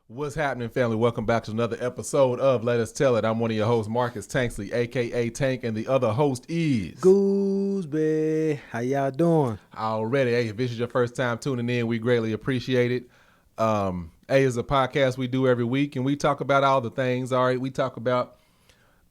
What's happening, family? Welcome back to another episode of Let Us Tell It. I'm one of your hosts, Marcus Tanksley, a.k.a. Tank, and the other host is... Gooseby. How y'all doing? Already. Hey, if this is your first time tuning in, we greatly appreciate it. Is a podcast we do every week, and we talk about all the things. All right, we talk about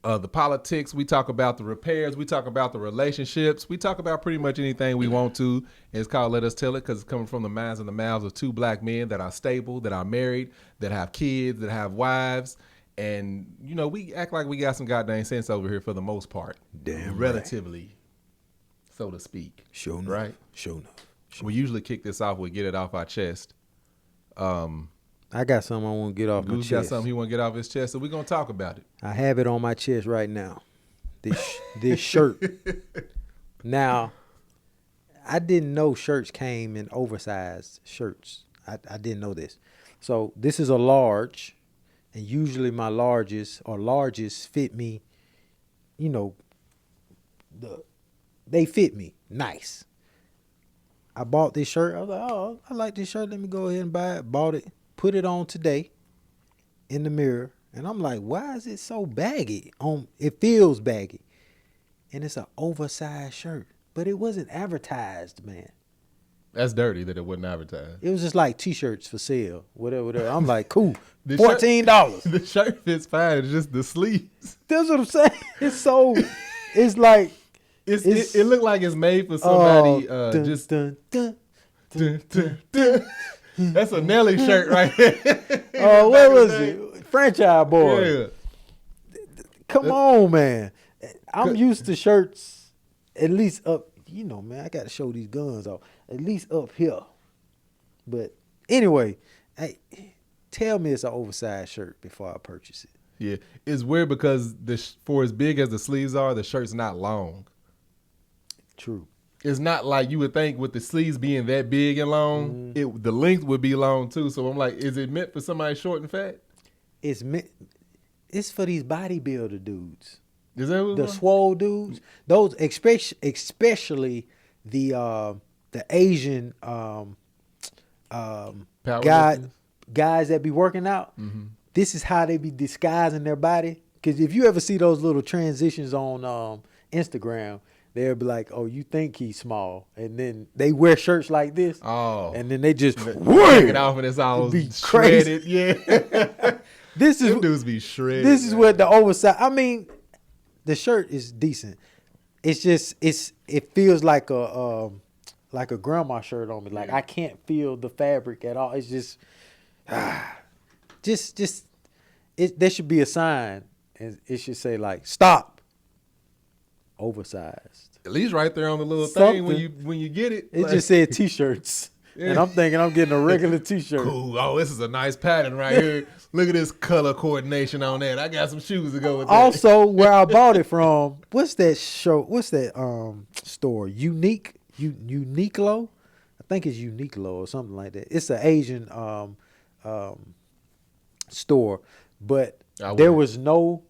the politics, we talk about the repairs, we talk about the relationships, we talk about pretty much anything we want to. And it's called Let Us Tell It because it's coming from the minds and the mouths of two black men that are stable, that are married, that have kids, that have wives. And, you know, we act like we got some goddamn sense over here for the most part. Damn relatively, right. So to speak. Sure enough. Right? Sure enough. Sure. We usually kick this off, we get it off our chest. I got something I want to get off my Goose chest. got something he want to get off his chest, so we're going to talk about it. I have it on my chest right now. This shirt. Now, I didn't know shirts came in oversized shirts. I didn't know this. So this is a large, and usually my larges fit me, you know, they fit me nice. I bought this shirt. I was like, oh, I like this shirt. Let me go ahead and buy it. Bought it. Put it on today in the mirror. And I'm like, why is it so baggy? It feels baggy. And it's an oversized shirt. But it wasn't advertised, man. That's dirty that it wasn't advertised. It was just like T-shirts for sale. Whatever. I'm like, cool. $14. The shirt fits fine. It's just the sleeves. That's what I'm saying. It's like. It looked like it's made for somebody. That's a Nelly shirt right there. Oh, what was it? Franchise Boy. Yeah. Come on, man. I'm used to shirts at least up. You know, man, I got to show these guns off. At least up here. But anyway, hey, tell me it's an oversized shirt before I purchase it. Yeah, it's weird because for as big as the sleeves are, the shirt's not long. True. It's not like you would think with the sleeves being that big and long, the length would be long too. So I'm like, is it meant for somebody short and fat? It's for these bodybuilder dudes. Is that what the swole dudes? Those especially the Asian guys that be working out. Mm-hmm. This is how they be disguising their body. Because if you ever see those little transitions on Instagram, they'll be like, oh, you think he's small. And then they wear shirts like this. Oh. And then they just take it off and it's all be shredded. Crazy. Yeah. Them dudes be shredded. This is what the oversized. I mean, the shirt is decent. It's just it feels like a grandma shirt on me. Like I can't feel the fabric at all. It's just there should be a sign and it should say like stop. Oversized. At least right there on the little Something. thing when you get it. It like, just said T-shirts. Yeah. And I'm thinking I'm getting a regular T-shirt. Cool. Oh, this is a nice pattern right here. Look at this color coordination on that. I got some shoes to go with that. Also, where I bought it from, what's that store? Store? Uniqlo? I think it's Uniqlo or something like that. It's an Asian store, but there was no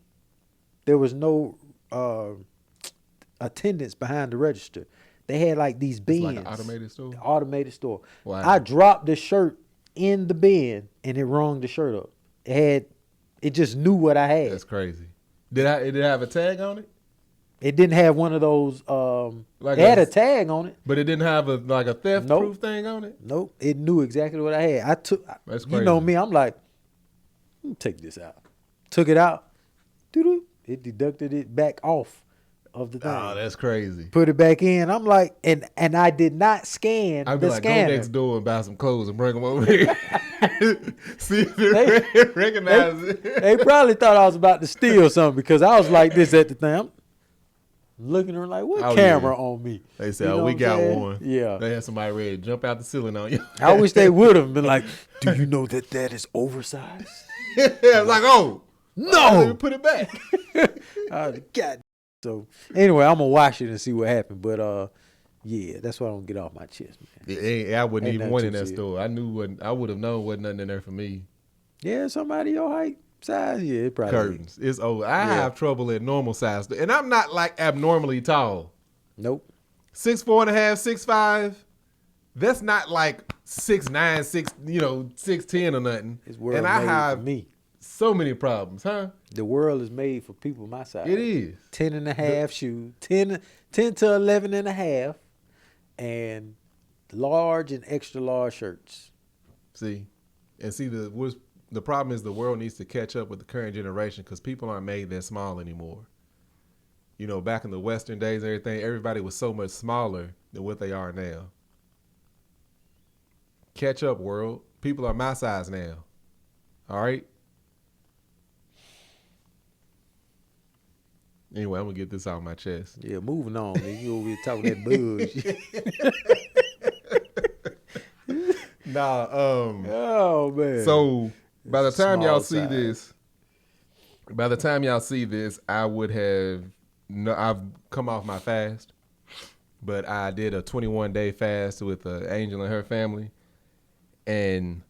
attendants behind the register. They had like these bins. Like an automated store? Automated store. Wow. I dropped the shirt in the bin and it rung the shirt up. It just knew what I had. That's crazy. Did it have a tag on it? It didn't have one of those it had a tag on it. But it didn't have a theft proof thing on it? Nope. It knew exactly what I had. That's crazy. You know me, I'm like, let me take this out. Took it out. It deducted it back off of the thing. Oh, that's crazy. Put it back in. I'm like, and I did not scan I'd be the like, scanner. go next door and buy some clothes and bring them over here. See if they recognize it. They probably thought I was about to steal something because I was like this at the thing. I'm looking at her like, what camera on me? They said, we got one. Yeah. They had somebody ready to jump out the ceiling on you. I wish they would have been like, do you know that is oversized? Yeah, it's like, oh. No. Let me put it back. God. So anyway, I'm gonna watch it and see what happened. But yeah, that's what I'm gonna get off my chest, man. Yeah, I wouldn't even went in that store. I would have known wasn't nothing in there for me. Yeah, somebody your height, size, yeah, it probably curtains. It's over. I have trouble at normal size, and I'm not like abnormally tall. Nope. 6'4.5", 6'5". That's not like 6'9", 6'10" or nothing. This world And is I made have for me. so many problems, huh? The world is made for people my size. It is. 10 and a half shoes. 10 to 11 and a half. And large and extra large shirts. See, the problem is the world needs to catch up with the current generation because people aren't made that small anymore. You know, back in the Western days and everything, everybody was so much smaller than what they are now. Catch up, world. People are my size now. All right? Anyway, I'm going to get this out of my chest. Yeah, moving on, man. You over here talking that bullshit. Nah, Oh, man. so by the time Small y'all see size. this, I would have I've come off my fast, but I did a 21-day fast with Angel and her family, and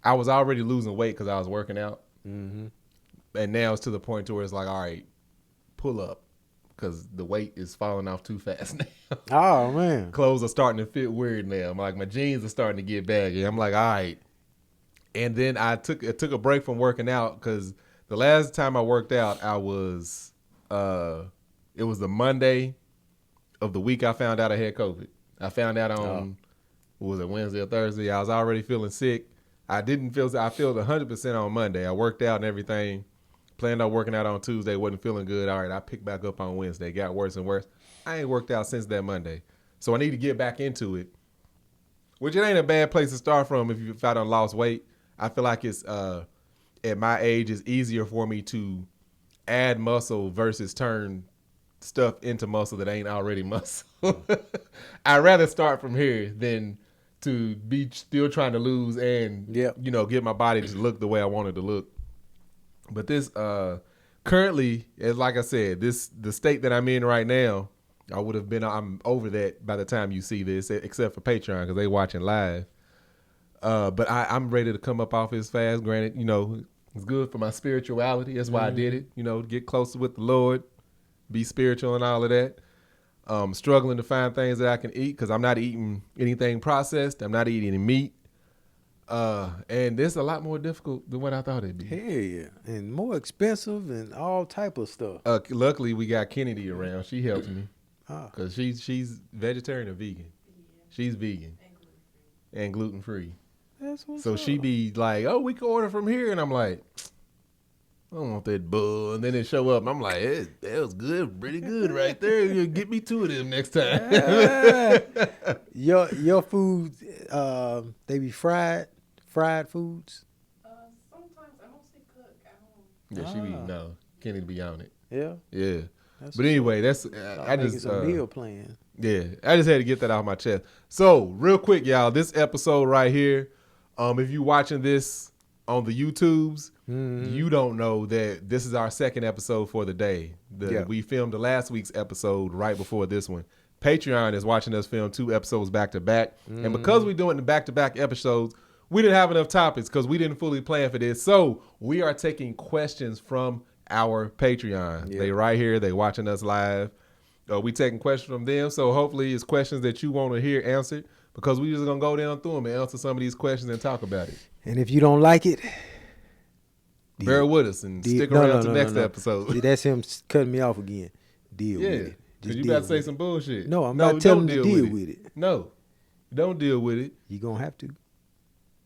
I was already losing weight because I was working out, and now it's to the point to where it's like, all right, pull up, because the weight is falling off too fast now. Oh, man. Clothes are starting to fit weird now. I'm like, my jeans are starting to get baggy. I'm like, all right. And then I took a break from working out because the last time I worked out, it was the Monday of the week I found out I had COVID. I found out on, was it Wednesday or Thursday? I was already feeling sick. I feel 100% on Monday. I worked out and everything. Planned on working out on Tuesday. Wasn't feeling good. All right, I picked back up on Wednesday. Got worse and worse. I ain't worked out since that Monday. So I need to get back into it. Which it ain't a bad place to start from if I done lost weight. I feel like it's, at my age, it's easier for me to add muscle versus turn stuff into muscle that ain't already muscle. I'd rather start from here than to be still trying to lose and, get my body to look the way I want it to look. But this, currently, as like I said, the state that I'm in right now, I'm over that by the time you see this, except for Patreon because they watching live. But I'm ready to come up off his fast. Granted, it's good for my spirituality. That's why I did it. Get closer with the Lord, be spiritual and all of that. Struggling to find things that I can eat because I'm not eating anything processed. I'm not eating any meat. And this is a lot more difficult than what I thought it'd be. Hell yeah. And more expensive and all type of stuff. Luckily, we got Kennedy around. She helps me because Ah. she's vegetarian or vegan. She's vegan and gluten free. That's what's So up. she be like, "Oh, we can order from here," and I'm like, "I don't want that bull." And then it show up, and I'm like, "That was good, pretty good right there. You get me two of them next time." Your foods, they be fried foods. Sometimes I mostly cook at home. Yeah, Kenny be on it. Yeah. Yeah. That's But anyway, that's I making just some meal plan. Yeah, I just had to get that off my chest. So, real quick, y'all, this episode right here, if you watching this on the YouTubes, you don't know that this is our second episode for the day. We filmed the last week's episode right before this one. Patreon is watching us film 2 episodes back to back. And because we're doing the back-to-back episodes, we didn't have enough topics because we didn't fully plan for this. So, we are taking questions from our Patreon. Yeah. They right here. They watching us live. We taking questions from them, so hopefully it's questions that you want to hear answered because we just gonna go down through them and answer some of these questions and talk about it. And if you don't like it, bear with us and stick around to next episode. See, that's him cutting me off again. Deal with it. Because you about to say some bullshit. No, I'm not telling him to deal with it. No, don't deal with it. You gonna have to.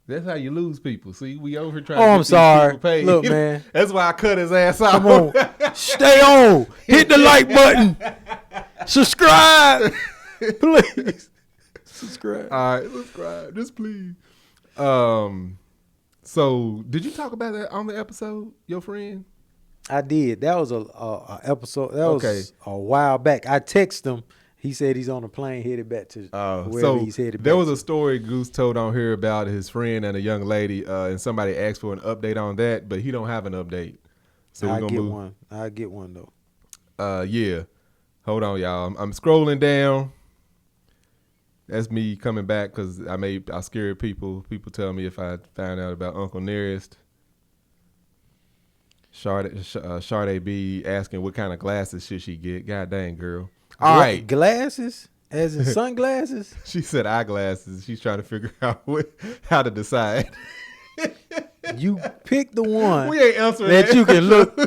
That's how you lose people. See, we over here trying Oh, to get I'm these sorry. people paid. Look, man. That's why I cut his ass off. Come on. Stay on. Hit the like button. Subscribe. Please. Subscribe. All right, subscribe. Just please. So, did you talk about that on the episode, your friend? I did. That was a episode. That Okay. was a while back. I texted him. He said he's on a plane headed back to wherever he's headed back. There was a story Goose told on here about his friend and a young lady, and somebody asked for an update on that, but he don't have an update. So we're I'll gonna get move. one. I'll get one though. Yeah. Hold on, y'all. I'm scrolling down. That's me coming back because I scared people. People tell me if I find out about Uncle Nearest. Sade B asking what kind of glasses should she get. God dang, girl. All right. Glasses? As in sunglasses? She said eyeglasses. She's trying to figure out how to decide. You pick the one We ain't answering that you can look.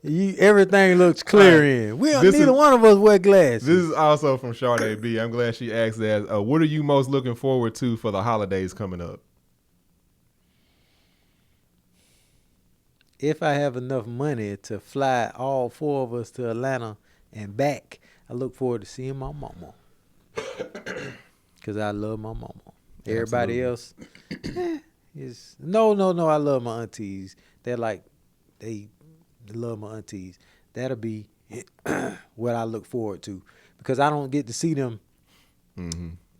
Everything looks clear in. Neither one of us wear glasses. This is also from Sade B. I'm glad she asked that. What are you most looking forward to for the holidays coming up? If I have enough money to fly all 4 of us to Atlanta and back, I look forward to seeing my mama. Because I love my mama. Everybody else, is no. I love my aunties. They're like, they love my aunties. That'll be what I look forward to. Because I don't get to see them.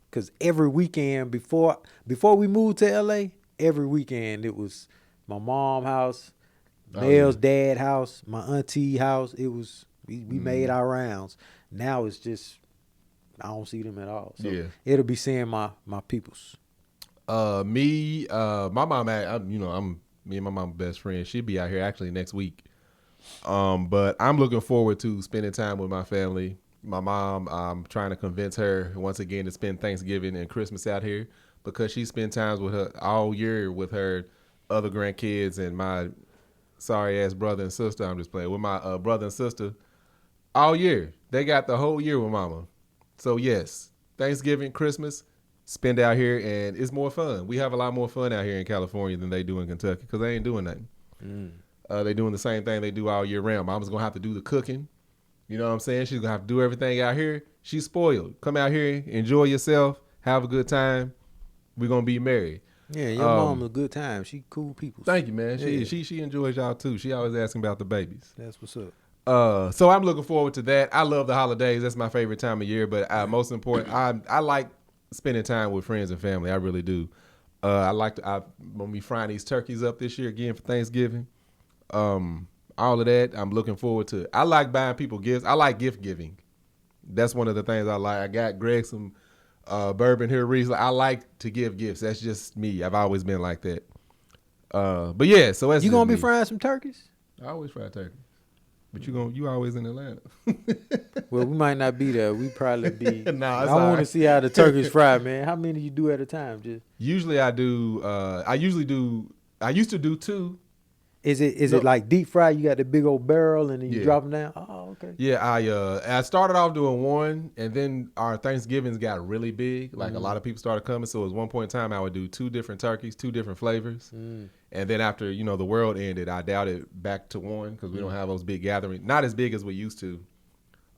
Because every weekend before we moved to LA, every weekend it was my mom's house, Mel's dad house, my auntie house. It was we made our rounds. Now it's just I don't see them at all. So it'll be seeing my peoples. My mom, me and my mom best friend. She'll be out here actually next week. But I'm looking forward to spending time with my family. My mom, I'm trying to convince her once again to spend Thanksgiving and Christmas out here because she spent times with her all year with her other grandkids and my sorry ass brother and sister. I'm just playing with my brother and sister all year. They got the whole year with mama. So yes, Thanksgiving, Christmas, spend out here and it's more fun. We have a lot more fun out here in California than they do in Kentucky because they ain't doing nothing. They doing the same thing they do all year round. Mama's gonna have to do the cooking. You know what I'm saying? She's gonna have to do everything out here. She's spoiled. Come out here, enjoy yourself, have a good time. We're gonna be married. Yeah, your mom's a good time. She cool people. Thank you, man. She enjoys y'all too. She always asking about the babies. That's what's up. So I'm looking forward to that. I love the holidays. That's my favorite time of year. But most important, I like spending time with friends and family. I really do. When we frying these turkeys up this year again for Thanksgiving. All of that, I'm looking forward to. I like buying people gifts. I like gift giving. That's one of the things I like. I got Greg some bourbon here recently. I like to give gifts. That's just me. I've always been like that. But yeah, so that's you gonna be me. frying some turkeys? I always fry turkey. But you always in Atlanta. Well, we might not be there. We probably be. Nah, I want to see how the turkey's fried, man. How many you do at a time? Just usually I do. I used to do 2. Is it like deep fry? You got the big old barrel and then you drop them down. Oh, okay. Yeah, I started off doing 1, and then our Thanksgivings got really big. Like a lot of people started coming, so at one point in time I would do 2 different turkeys, 2 different flavors, and then after the world ended, I dialed it back to 1 because we don't have those big gatherings, not as big as we used to.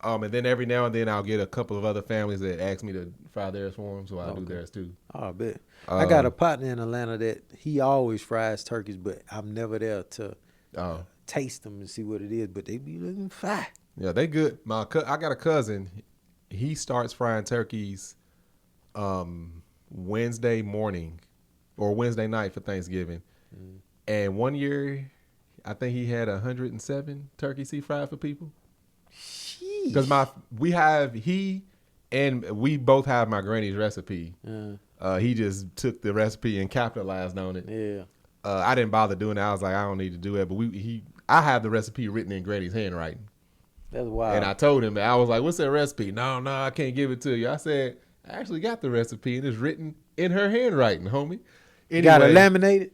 And then every now and then I'll get a couple of other families that ask me to fry theirs for them, so I'll do theirs too. Oh, I bet. I got a partner in Atlanta that he always fries turkeys, but I'm never there to taste them and see what it is, but they be looking fine. Yeah, they good. I got a cousin. He starts frying turkeys Wednesday morning or Wednesday night for Thanksgiving. And one year, I think he had 107 turkeys he fried for people. Because we both have my granny's recipe. He just took the recipe and capitalized on it. Yeah. I didn't bother doing it. I was like, I don't need to do it. But I have the recipe written in Granny's handwriting. That's wild. And I told him, I was like, what's that recipe? No, I can't give it to you. I said, I actually got the recipe and it's written in her handwriting, homie. Anyway, you got it laminated?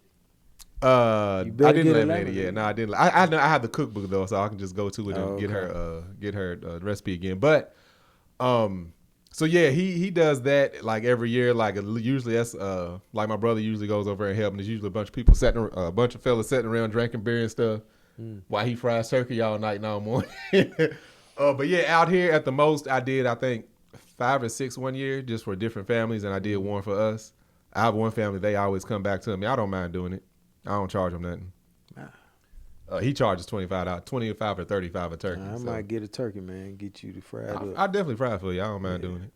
I didn't laminate it yet. No, I didn't. I have the cookbook though, so I can just go to it and get her recipe again. But so yeah, he does that like every year. Like usually that's like my brother usually goes over and help, and there's usually a bunch of people a bunch of fellas sitting around drinking beer and stuff while he fries turkey all night and all morning. But yeah, out here at the most I did I think 5 or 6 one year just for different families, and I did 1 for us. I have one family, they always come back to me. I don't mind doing it. I don't charge him nothing. He charges $25 or $35 a turkey. I might get a turkey, man. Get you to fry it up. I definitely fry it for you. I don't mind doing it.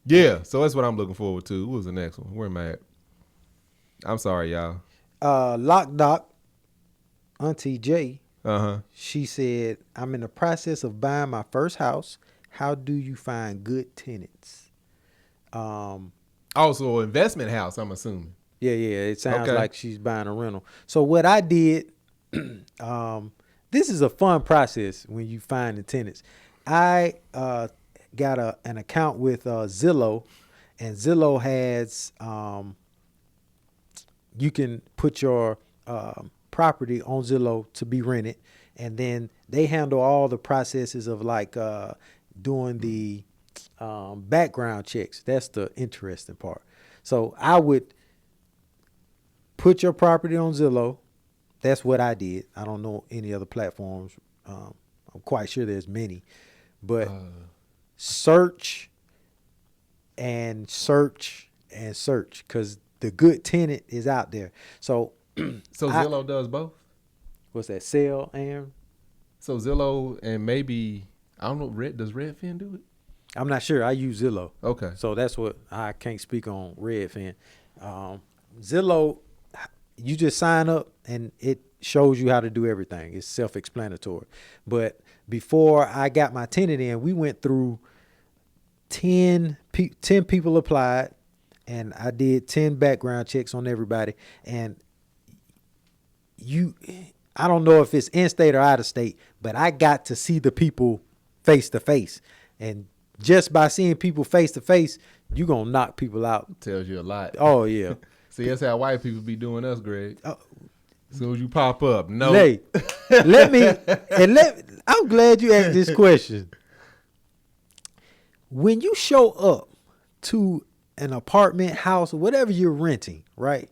Yeah, so that's what I'm looking forward to. What was the next one? Where am I at? I'm sorry, y'all. Lock Doc, Auntie J. She said, I'm in the process of buying my first house. How do you find good tenants? Also, investment house, I'm assuming. Yeah. It sounds like she's buying a rental. So what I did, this is a fun process when you find the tenants. I got an account with Zillow, and Zillow has you can put your property on Zillow to be rented, and then they handle all the processes of like doing the background checks. That's the interesting part. So I would put your property on Zillow. That's what I did. I don't know any other platforms. I'm quite sure there's many, but search and search and search, because the good tenant is out there. So Zillow does both? What's that? Sell and? So Zillow and maybe, I don't know, does Redfin do it? I'm not sure. I use Zillow. Okay. So that's what, I can't speak on Redfin. Zillow, you just sign up and it shows you how to do everything. It's self-explanatory. But before I got my tenant in, we went through 10 people applied, and I did 10 background checks on everybody. And I don't know if it's in state or out of state, but I got to see the people face to face. And just by seeing people face to face, you're going to knock people out. Tells you a lot. Oh, yeah. See, that's how white people be doing us, Greg. As soon as you pop up, no. Hey, I'm glad you asked this question. When you show up to an apartment, house, or whatever you're renting, right?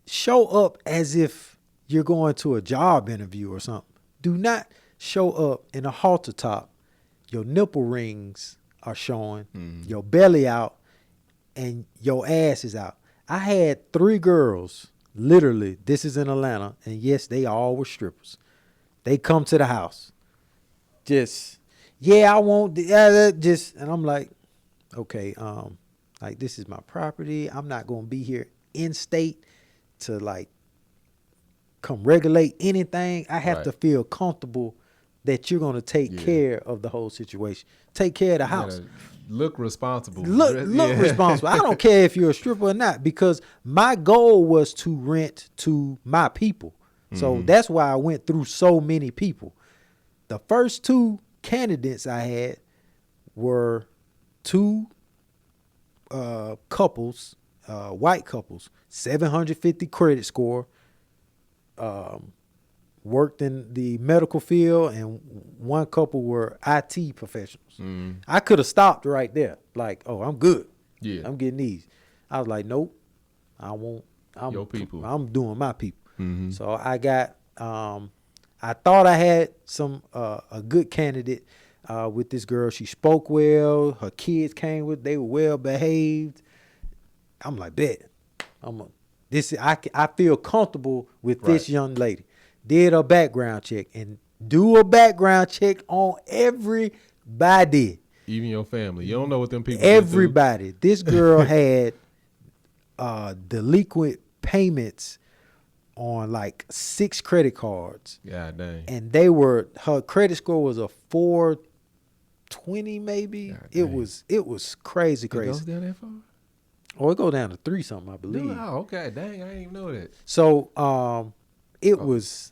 Show up as if you're going to a job interview or something. Do not show up in a halter top. Your nipple rings are showing, your belly out, and your ass is out. I had 3 girls, literally, this is in Atlanta, and yes, they all were strippers. They come to the house. I want, and I'm like, okay, like, this is my property. I'm not going to be here in state to, like, come regulate anything. I have to feel comfortable that you're going to take care of the whole situation. Take care of the house. Look responsible. Look responsible. I don't care if you're a stripper or not, because my goal was to rent to my people. So that's why I went through so many people. The first 2 candidates I had were 2 couples, white couples, 750 credit score, worked in the medical field, and 1 couple were IT professionals. I could have stopped right there. Like, oh, I'm good. Yeah. I'm getting these. I was like, nope, I won't. Your people. I'm doing my people. So I got, I thought I had a good candidate with this girl. She spoke well. Her kids came with, they were well behaved. I'm like, bet. I feel comfortable with this young lady. Did a background check, and do a background check on everybody. Even your family. You don't know what them people Everybody. This girl had delinquent payments on like 6 credit cards. God dang. And her credit score was a 420 maybe. It was crazy. It goes down that far? Or it go down to 3 something, I believe. Oh, okay. Dang, I didn't even know that. So it was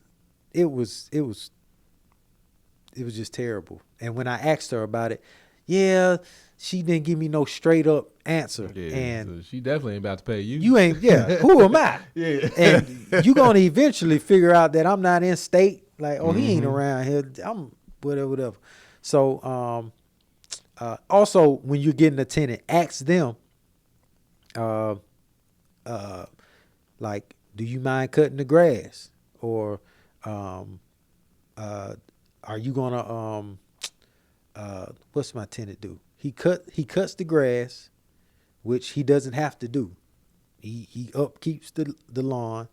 just terrible. And when I asked her about it, she didn't give me no straight up answer. Yeah, and so she definitely ain't about to pay you. You ain't, who am I? Yeah. And you gonna eventually figure out that I'm not in state. Like, he ain't around here. I'm whatever. So also when you're getting a tenant, ask them, like, do you mind cutting the grass? Or are you gonna what's my tenant do? He cuts the grass, which he doesn't have to do. He upkeeps the lawn.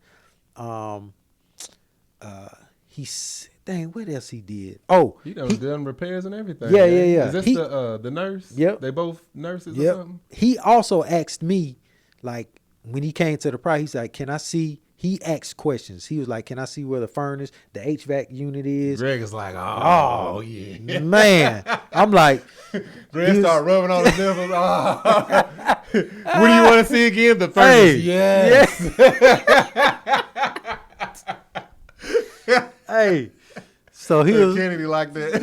What else he did? Oh, he done repairs and everything. Yeah. Is this the nurse? Yep. They both nurses or something? He also asked me, like, when he came to the price, he's like, can I see? He asked questions. He was like, can I see where the furnace, the HVAC unit is? Greg is like, oh yeah. Man. I'm like. Greg started rubbing on his nipples. Oh. What do you want to see again? The furnace. Yes. Hey. So he was. Kennedy like that.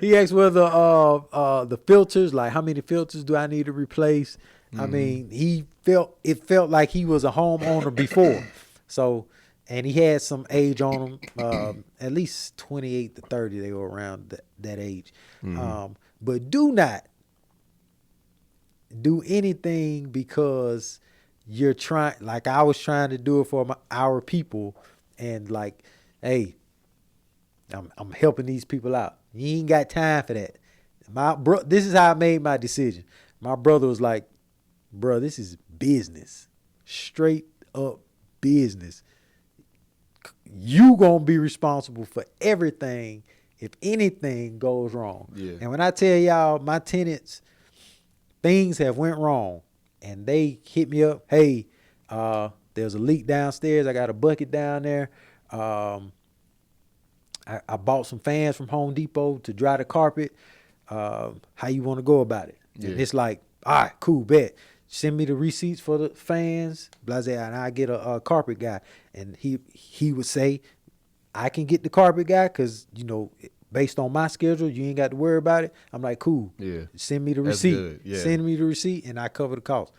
He asked whether the filters, like how many filters do I need to replace? I mean, it felt like he was a homeowner before. So, and he had some age on him, at least 28 to 30. They were around that age. But do not do anything because you're trying, like I was trying to do it for our people, and like, hey, I'm helping these people out. You ain't got time for that. This is how I made my decision. My brother was like, bro, this is business. Straight up business. You gonna be responsible for everything if anything goes wrong. Yeah. And when I tell y'all, my tenants, things have went wrong, and they hit me up. Hey, there's a leak downstairs. I got a bucket down there. I bought some fans from Home Depot to dry the carpet. How you want to go about it? Yeah. And it's like, all right, cool, bet. Send me the receipts for the fans, blah, blah, and I get a carpet guy. And he would say, I can get the carpet guy because, based on my schedule, you ain't got to worry about it. I'm like, cool. Yeah. Send me the receipt. Good. Yeah. Send me the receipt, and I cover the cost.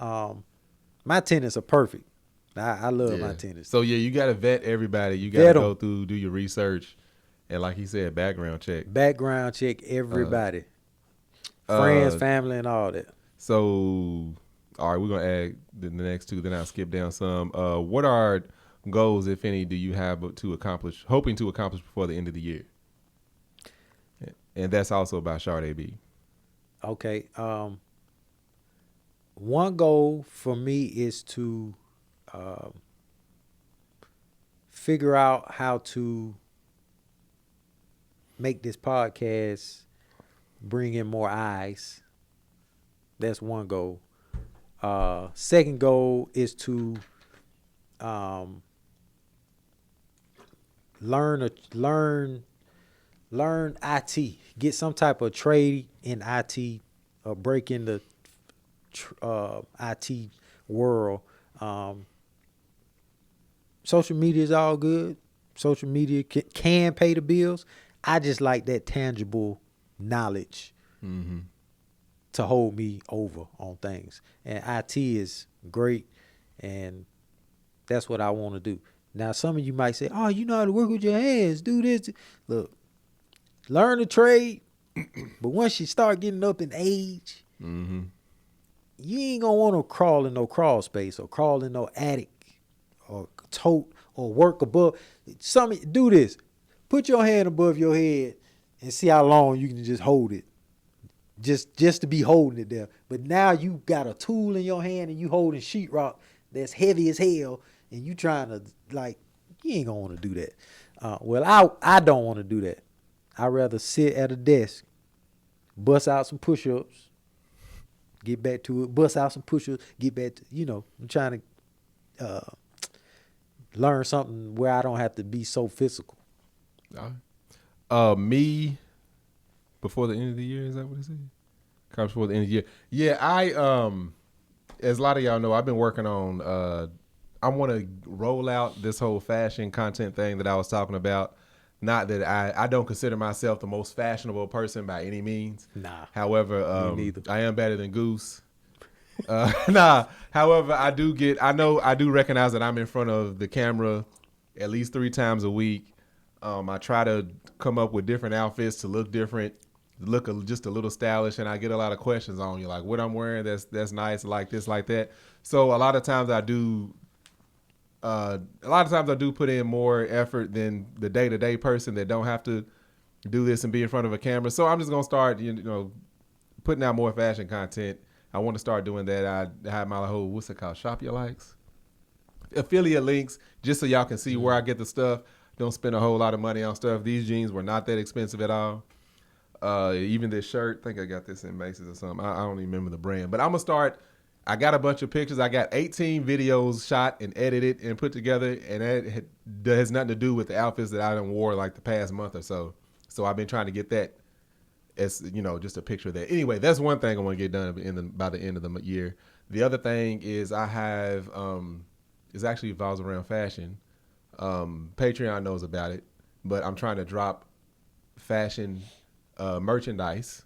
My tenants are perfect. I love my tenants. So, yeah, you got to vet everybody. You got to go through, do your research. And like he said, background check. Background check everybody. Friends, family, and all that. So, all right, we're going to add the next two, then I'll skip down some. What are goals, if any, do you have hoping to accomplish before the end of the year? And that's also about Sade B. Okay. One goal for me is to figure out how to make this podcast bring in more eyes. That's one goal. Second goal is to learn IT. Get some type of trade in IT, or break in the IT world. Social media is all good. Social media can pay the bills. I just like that tangible knowledge to hold me over on things. And IT is great, and that's what I want to do. Now, some of you might say, oh, you know how to work with your hands, do this. Look, learn the trade, but once you start getting up in age, you ain't going to want to crawl in no crawl space or crawl in no attic or tote or work above. Do this. Put your hand above your head and see how long you can just hold it. Just to be holding it there. But now you got a tool in your hand and you holding sheetrock that's heavy as hell, and you trying to, you ain't gonna want to do that. Well, I don't want to do that. I'd rather sit at a desk, bust out some push-ups, get back to it, bust out some push-ups, get back to, I'm trying to learn something where I don't have to be so physical. Me, before the end of the year, is that what it said? Comes before the end of the year. Yeah, as a lot of y'all know, I've been working on, I want to roll out this whole fashion content thing that I was talking about. Not that I don't consider myself the most fashionable person by any means. Nah. However, me neither. I am better than Goose. However, I do recognize that I'm in front of the camera at least 3 times a week. I try to come up with different outfits to look different, just a little stylish, and I get a lot of questions on you, like what I'm wearing that's nice, like this, like that. So a lot of times I do put in more effort than the day-to-day person that don't have to do this and be in front of a camera. So I'm just gonna start, putting out more fashion content. I want to start doing that. I have my whole, what's it called, Shop Your Likes? Affiliate links, just so y'all can see where I get the stuff. Don't spend a whole lot of money on stuff. These jeans were not that expensive at all. Even this shirt, I think I got this in Macy's or something. I don't even remember the brand. But I'm going to start. I got a bunch of pictures. I got 18 videos shot and edited and put together. And that has nothing to do with the outfits that I done wore like the past month or so. So I've been trying to get that as, just a picture of that. Anyway, that's one thing I want to get done by the end of the year. The other thing is I have, it actually revolves around fashion. Patreon knows about it, but I'm trying to drop fashion merchandise.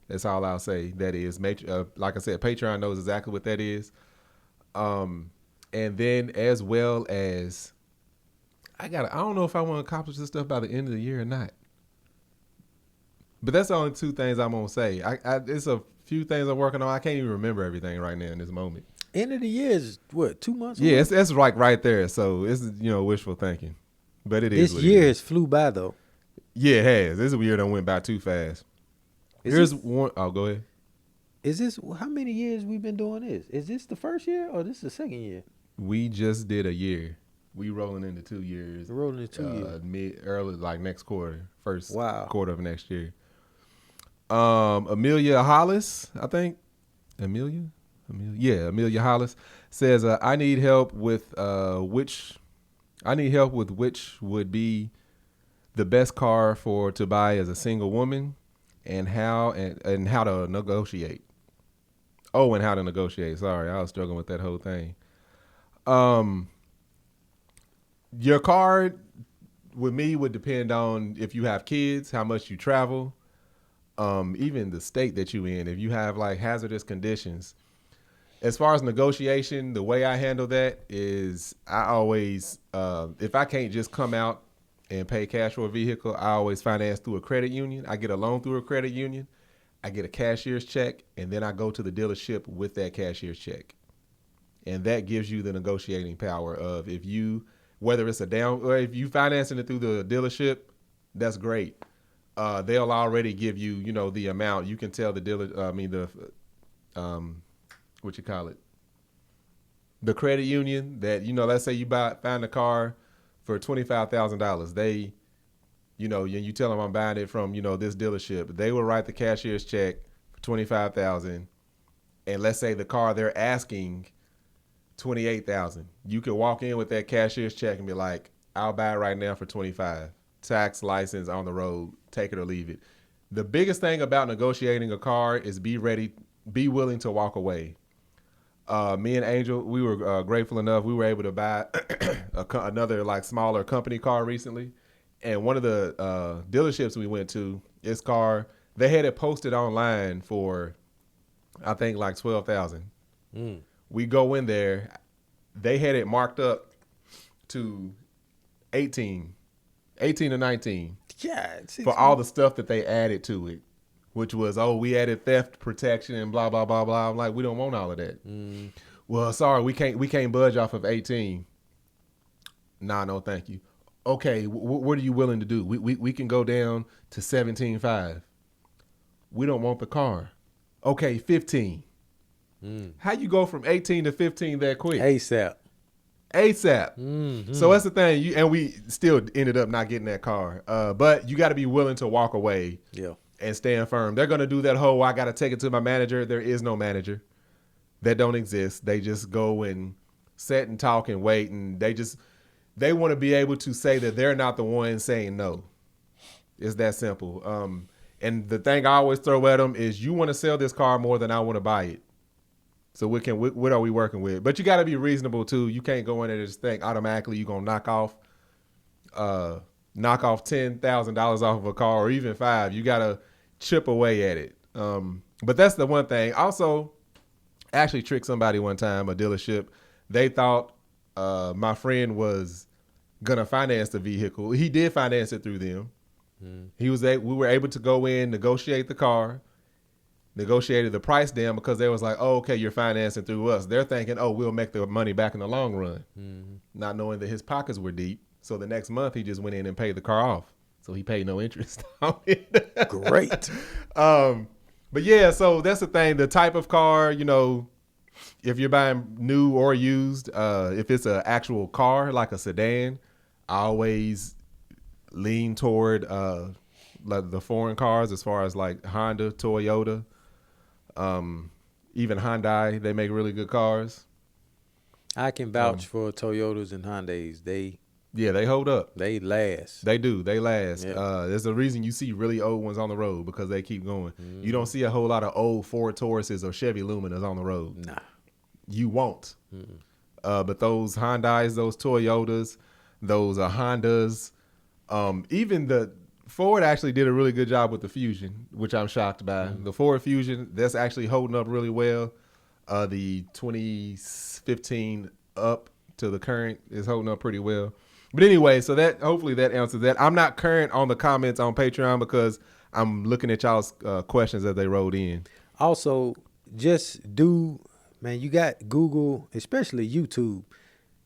That's all I'll say. That is, like I said, Patreon knows exactly what that is. And then as well as, I don't know if I want to accomplish this stuff by the end of the year or not. But that's the only two things I'm gonna say. It's a few things I'm working on. I can't even remember everything right now in this moment. End of the year is what, 2 months? Yeah, it's like right there. So it's wishful thinking, but it is. This year has flew by though. Yeah, it has. This year done went by too fast. Here's one. Oh, go ahead. Is this how many years we've been doing this? Is this the first year or this the second year? We just did a year. We rolling into 2 years. We're rolling into 2 years. Early, like next quarter, first Wow. quarter of next year. Amelia Hollis, I think. Amelia Hollis says, I need help with which would be the best car to buy as a single woman, and how to negotiate. Oh, and how to negotiate. Sorry, I was struggling with that whole thing. Your car with me would depend on if you have kids, how much you travel, even the state that you in. If you have like hazardous conditions. As far as negotiation, the way I handle that is I always, if I can't just come out and pay cash for a vehicle, I always finance through a credit union. I get a loan through a credit union. I get a cashier's check, and then I go to the dealership with that cashier's check. And that gives you the negotiating power of whether it's a down, or if you financing it through the dealership, that's great. They'll already give you, the amount. You can tell the dealer, the credit union that, let's say you find a car for $25,000. They, you tell them I'm buying it from, this dealership. They will write the cashier's check for $25,000. And let's say the car they're asking $28,000. You could walk in with that cashier's check and be like, I'll buy it right now for $25,000. Tax, license, on the road, take it or leave it. The biggest thing about negotiating a car is be willing to walk away. Me and Angel, we were grateful enough. We were able to buy another like smaller company car recently. And one of the dealerships we went to, this car, they had it posted online for, I think, like $12,000. We go in there, they had it marked up to 18 to 19. Yeah, for all the stuff that they added to it, which was, we added theft protection and blah blah blah blah. I'm like, we don't want all of that. Well, sorry, we can't budge off of 18. Nah, no, thank you. Okay, what are you willing to do? We can go down to 17.5. We don't want the car. Okay, 15. How you go from 18 to 15 that quick? ASAP. Mm-hmm. So that's the thing. And we still ended up not getting that car. But you got to be willing to walk away. Yeah. And stand firm. They're going to do that whole, I got to take it to my manager. There is no manager. That don't exist. They just go and sit and talk and wait. And they want to be able to say that they're not the one saying no. It's that simple. And the thing I always throw at them is, you want to sell this car more than I want to buy it. So what are we working with? But you got to be reasonable too. You can't go in there and just think automatically you're going to knock off $10,000 off of a car, or even $5,000. You got to chip away at it. But that's the one thing. Also, I actually tricked somebody one time, a dealership. They thought my friend was going to finance the vehicle. He did finance it through them. We were able to go in, negotiate the car, negotiated the price down, because they was like, okay, you're financing through us. They're thinking, we'll make the money back in the long run. Not knowing that his pockets were deep. So the next month he just went in and paid the car off. So he paid no interest on it. Great. But yeah, so that's the thing. The type of car, if you're buying new or used, if it's an actual car, like a sedan, I always lean toward like the foreign cars, as far as like Honda, Toyota, even Hyundai. They make really good cars. I can vouch for Toyotas and Hyundais. They hold up. They last. They do. They last. Yeah. There's a reason you see really old ones on the road, because they keep going. You don't see a whole lot of old Ford Tauruses or Chevy Luminas on the road. Nah. You won't. But those Hyundais, those Toyotas, those Hondas, even the Ford actually did a really good job with the Fusion, which I'm shocked by. The Ford Fusion, that's actually holding up really well. The 2015 up to the current is holding up pretty well. But anyway, so that hopefully that answers that. I'm not current on the comments on Patreon because I'm looking at y'all's questions as they rolled in. Also, just do, man, you got Google, especially YouTube.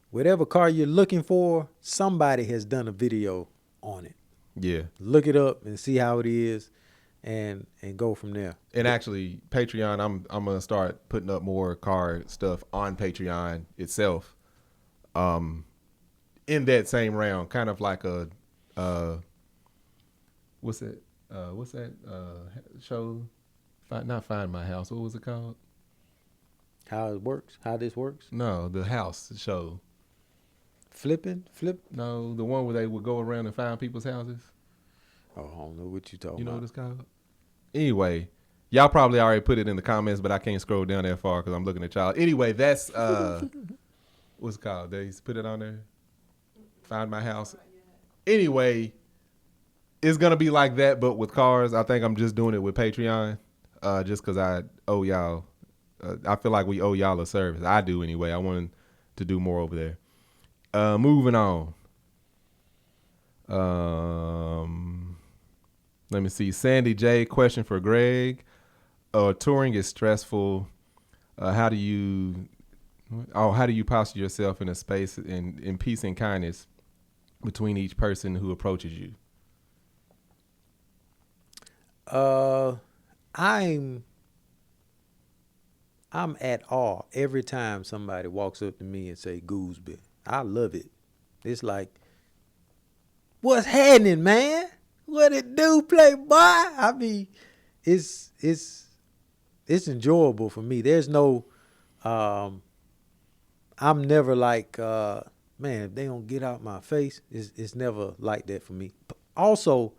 Whatever car you're looking for, somebody has done a video on it. Yeah. Look it up and see how it is and go from there. And actually, Patreon, I'm gonna start putting up more car stuff on Patreon itself. In that same round, kind of like a what's that show? Not Find My House. What was it called? How it works? How this works? No, the house show. Flip? No, the one where they would go around and find people's houses. Oh, I don't know what you talking You know about. what it's called? Anyway, y'all probably already put it in the comments, but I can't scroll down that far because I'm looking at y'all. Anyway, that's what's it called? They put it on there. Find My House. Anyway, it's gonna be like that, but with cars. I think I'm just doing it with Patreon, just because I owe y'all. I feel like we owe y'all a service. I do anyway. I wanted to do more over there. Moving on. Let me see. Sandy J, question for Greg. Touring is stressful. How do you posture yourself in a space in peace and kindness between each person who approaches you? I'm at awe every time somebody walks up to me and say Gooseby. I love it. It's like, what's happening, man? What it do, playboy? I mean, it's enjoyable for me. There's no, I'm never like, man, if they don't get out my face, it's never like that for me. Also,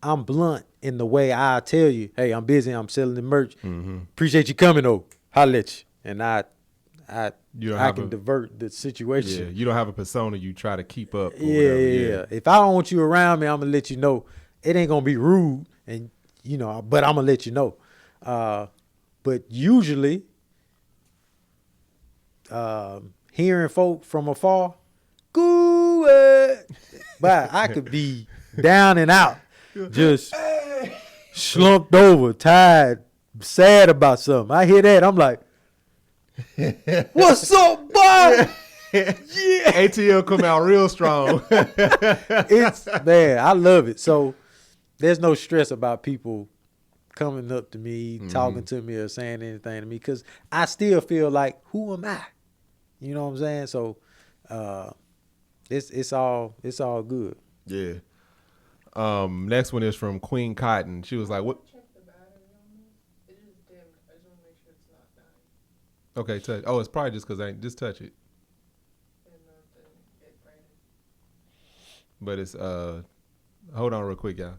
I'm blunt in the way I tell you, hey, I'm busy, I'm selling the merch. Mm-hmm. Appreciate you coming, though. Holla at you. And I can divert the situation. Yeah, you don't have a persona you try to keep up. Yeah. If I don't want you around me, I'm gonna let you know. It ain't gonna be rude, and but I'm gonna let you know. But usually, hearing folk from afar, but I could be down and out, just slumped over, tired, sad about something. I hear that, I'm like, what's up, boy? Yeah. ATL come out real strong. Man, I love it. So there's no stress about people coming up to me, talking to me, or saying anything to me, because I still feel like, who am I? You know what I'm saying? So it's all good. Yeah. Next one is from Queen Cotton. She was like, "What?" Check the battery on this. It is dimmed. I just want to make sure it's not dying. Okay, touch. Oh, it's probably just because I ain't just touch it. And then it ran. But it's hold on real quick, y'all.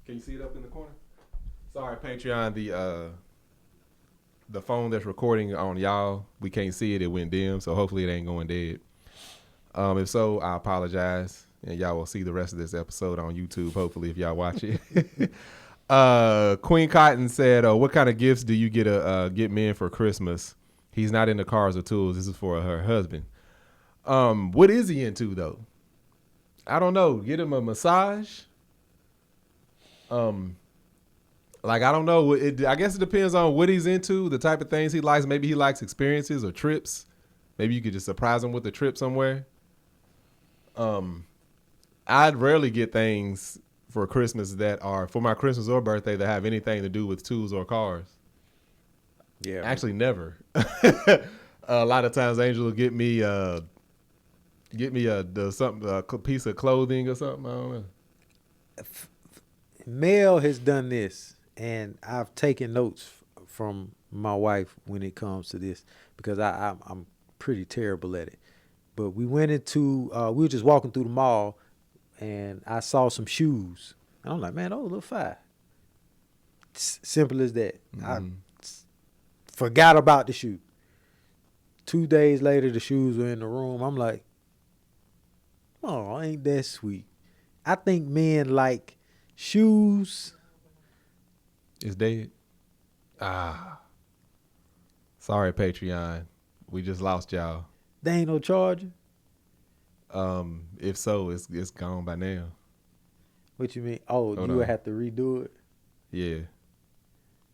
Can you see it up in the corner? Sorry, Patreon. The phone that's recording on y'all, we can't see it. It went dim, so hopefully it ain't going dead. If so, I apologize, and y'all will see the rest of this episode on YouTube. Hopefully, if y'all watch it. Queen Cotton said, "What kind of gifts do you get men for Christmas? He's not into cars or tools. This is for her husband. What is he into though? I don't know. Get him a massage. Like, I don't know. I guess it depends on what he's into, the type of things he likes. Maybe he likes experiences or trips. Maybe you could just surprise him with a trip somewhere. I'd rarely get things for Christmas that are, for my Christmas or birthday, that have anything to do with tools or cars. Yeah. Actually, never. A lot of times Angel will get me a piece of clothing or something. I don't know. Mel has done this, and I've taken notes from my wife when it comes to this, because I'm pretty terrible at it. But we went into, we were just walking through the mall, and I saw some shoes. And I'm like, man, those look fire. Simple as that. I forgot about the shoe. 2 days later, the shoes were in the room. I'm like, oh, ain't that sweet? I think men like Shoes. It's dead. Sorry, Patreon. We just lost y'all. They ain't no charger. If so, it's gone by now. What you mean? Oh, Hold you on. would have to redo it. Yeah.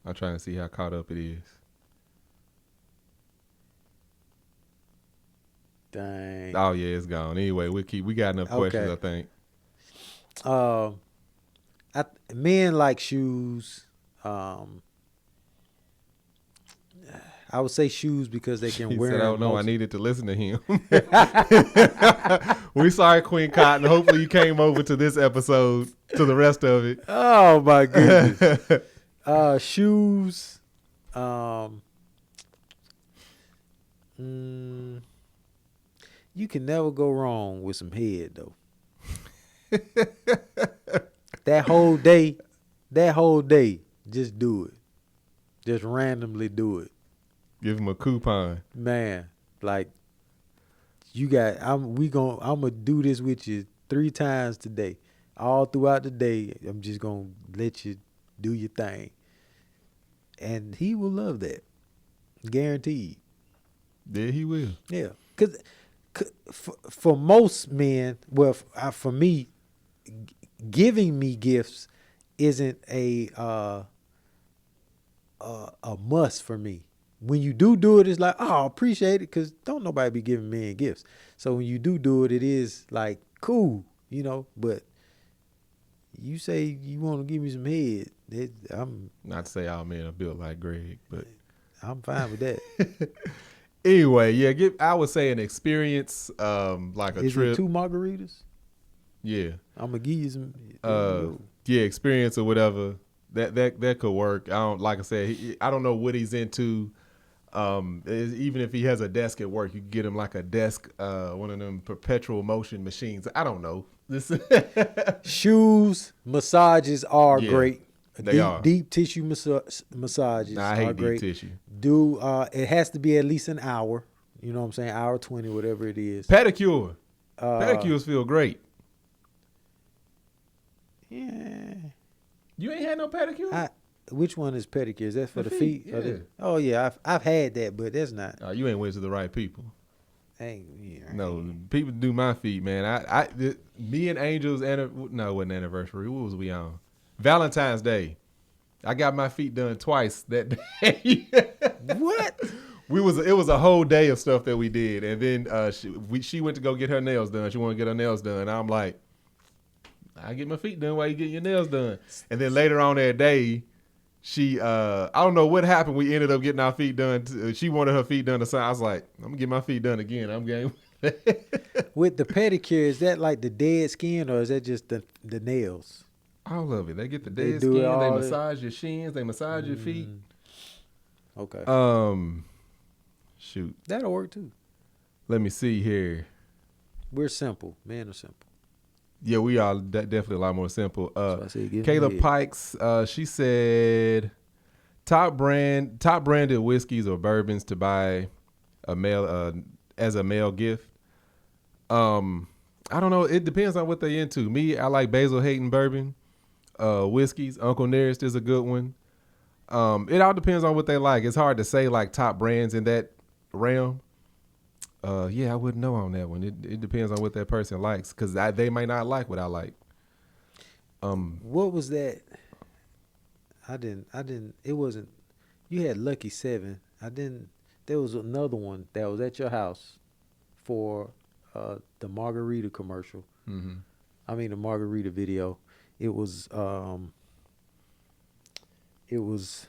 I'm trying to see how caught up it is. Dang. Oh yeah, it's gone. Anyway, we got enough questions, I think. Men like shoes. I would say shoes because they can He wear said, them. "Oh no, I needed to listen to him." We sorry, Queen Cotton. Hopefully, you came over to this episode to the rest of it. Oh my goodness. Shoes. You can never go wrong with some head though. That whole day, just do it. Just randomly do it. Give him a coupon. Man, like I'm gonna do this with you 3 times today. All throughout the day, I'm just gonna let you do your thing. And he will love that. Guaranteed. Yeah, he will. Yeah. Cause for most men, well, for me, giving me gifts isn't a must for me. When you do it, it's like, oh, I appreciate it, because don't nobody be giving men gifts. So when you do it, it is like cool, but you say you want to give me some head, I'm Not to say all men are built like Greg, but I'm fine with that. anyway, yeah, I would say an experience, like a Is trip. it 2 margaritas? Yeah. I'm gonna give you some. Yeah, experience or whatever. That could work. Like I said, I don't know what he's into. Even if he has a desk at work, you can get him like a desk, one of them perpetual motion machines. I don't know. Shoes, massages are Yeah, great. they are. Deep tissue massages I are hate great. deep tissue. It has to be at least an hour. You know what I'm saying? Hour 20, whatever it is. Pedicure. Pedicures feel great. Yeah. You ain't had no pedicure? Which one is pedicure? Is that for the feet? Yeah. Oh yeah, I've had that, but that's not. You ain't went to the right people. Yeah. No, people do my feet, man. Me and Angel's it wasn't anniversary. What was we on? Valentine's Day. I got my feet done twice that day. What? It was a whole day of stuff that we did, and then she went to go get her nails done. She wanted to get her nails done. I'm like, I get my feet done while you get your nails done. And then later on that day, she I don't know what happened. We ended up getting our feet done. She wanted her feet done. I was like, I'm gonna get my feet done again. I'm game. With the pedicure, is that like the dead skin, or is that just the nails? All of it. They get the They dead do it skin. They all. massage your shins. They massage your feet. Okay. Shoot. That'll work too. Let me see here. We're simple. Men are simple. Yeah, we are definitely a lot more simple. So I said, give Kayla me Pikes, she said, top branded whiskeys or bourbons to buy as a male gift. I don't know. It depends on what they into. Me, I like Basil Hayden bourbon, whiskeys. Uncle Nearest is a good one. It all depends on what they like. It's hard to say like top brands in that realm. Yeah, I wouldn't know on that one. It depends on what that person likes, because they might not like what I like. What was that? I didn't. It wasn't. You had Lucky 7. I didn't. There was another one that was at your house for the margarita commercial. Mm-hmm. I mean the margarita video. It was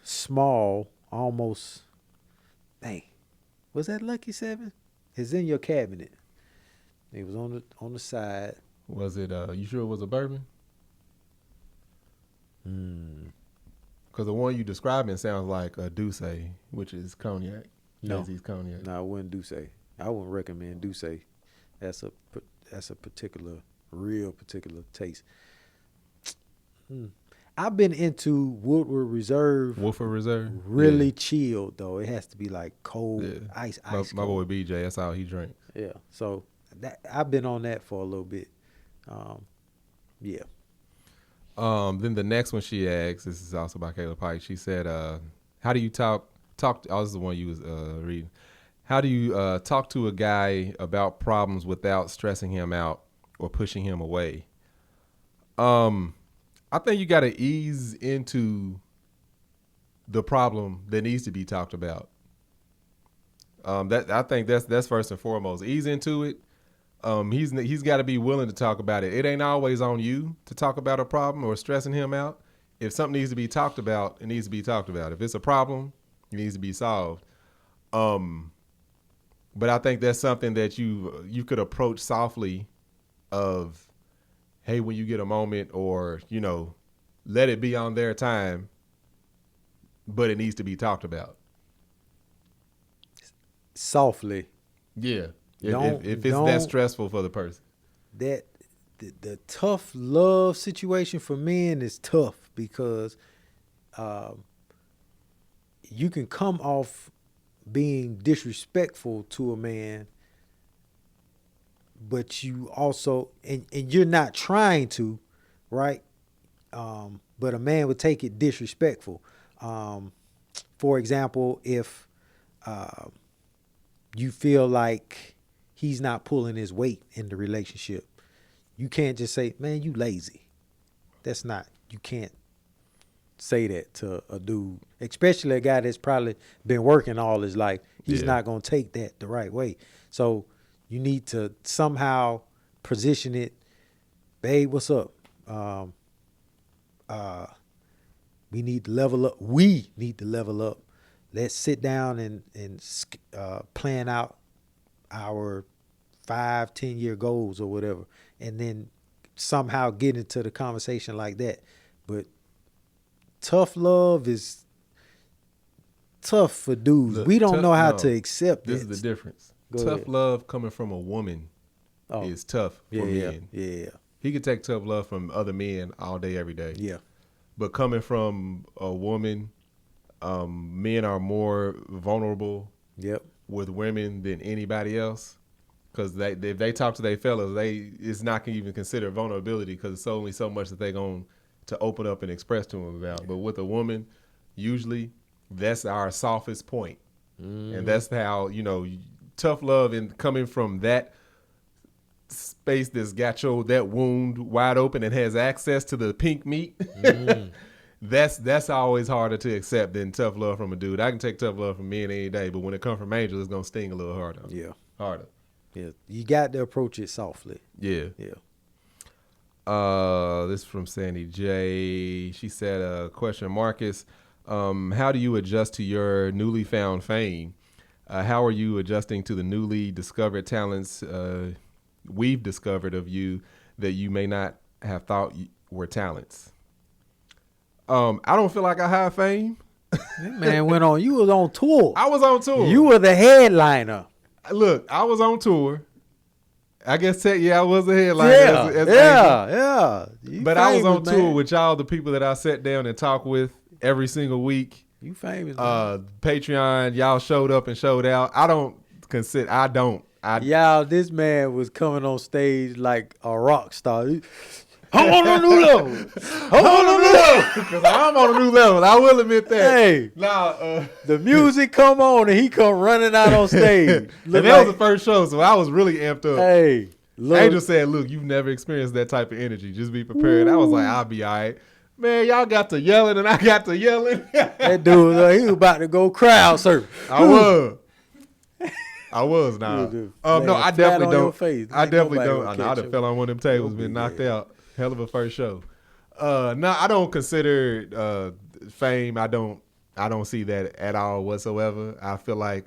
small, almost. Dang, was that Lucky 7? It's in your cabinet. It was on the side. Was it? You sure it was a bourbon? Because the one you describing sounds like a Douce, which is cognac. No. Jay-Z's cognac. No, I wouldn't Douce. I wouldn't recommend Douce. That's a real particular taste. I've been into Woodward Reserve. Woodford Reserve? Really Yeah. chilled though. It has to be like cold, ice My cold. boy BJ, that's all he drinks. Yeah. So I've been on that for a little bit. Yeah. Then the next one she asked, this is also by Kayla Pike. She said, how do you talk oh, this is the one you was reading. How do you talk to a guy about problems without stressing him out or pushing him away? I think you got to ease into the problem that needs to be talked about. That I think that's first and foremost. Ease into it. He's got to be willing to talk about it. It ain't always on you to talk about a problem or stressing him out. If something needs to be talked about, it needs to be talked about. If it's a problem, it needs to be solved. But I think that's something that you could approach softly of, hey, when you get a moment, or, let it be on their time, but it needs to be talked about. Softly. Yeah. If it's that stressful for the person. That the tough love situation for men is tough because you can come off being disrespectful to a man, but you also and you're not trying to, right? But a man would take it disrespectful. For example, if you feel like he's not pulling his weight in the relationship, you can't just say, man, you lazy. You can't say that to a dude, especially a guy that's probably been working all his life. He's not going to take that the right way. So you need to somehow position it. Babe, what's up? We need to level up. We need to level up. Let's sit down and plan out our 5-10 year goals or whatever, and then somehow get into the conversation like that. But tough love is tough for dudes. We don't know how to accept this it. Is the difference. Go tough ahead. love coming from a woman is tough for men. Yeah. He could take tough love from other men all day, every day. Yeah. But coming from a woman, men are more vulnerable with women than anybody else. Because if they talk to their fellas, it's not even considered vulnerability because it's only so much that they're going to open up and express to them about. But with a woman, usually that's our softest point. And that's how, tough love and coming from that space that's got that wound wide open and has access to the pink meat. That's always harder to accept than tough love from a dude. I can take tough love from men any day, but when it comes from Angel, it's gonna sting a little harder. Yeah. Harder. Yeah. You got to approach it softly. Yeah. Yeah. This is from Sandy J. She said, question, Marcus, how do you adjust to your newly found fame? How are you adjusting to the newly discovered talents we've discovered of you that you may not have thought were talents? I don't feel like I have fame. That man went on. You was on tour. I was on tour. You were the headliner. Look, I was on tour. I guess I was a headliner. Yeah. But I was on tour with y'all, the people that I sat down and talked with every single week. You famous, man. Patreon, y'all showed up and showed out. Y'all, this man was coming on stage like a rock star. I'm on a new level. Because I'm on a new level. I will admit that. Hey, the music come on and he come running out on stage. And that was the first show, so I was really amped up. Hey, look. Angel said, look, you've never experienced that type of energy. Just be prepared. I was like, I'll be all right. Man, y'all got to yelling and I got to yelling. That dude, he was about to go crowd surf. I was now. No, I definitely don't. I definitely don't. I done fell on one of them tables, been knocked out. Hell of a first show. No, I don't consider fame. I don't see that at all whatsoever. I feel like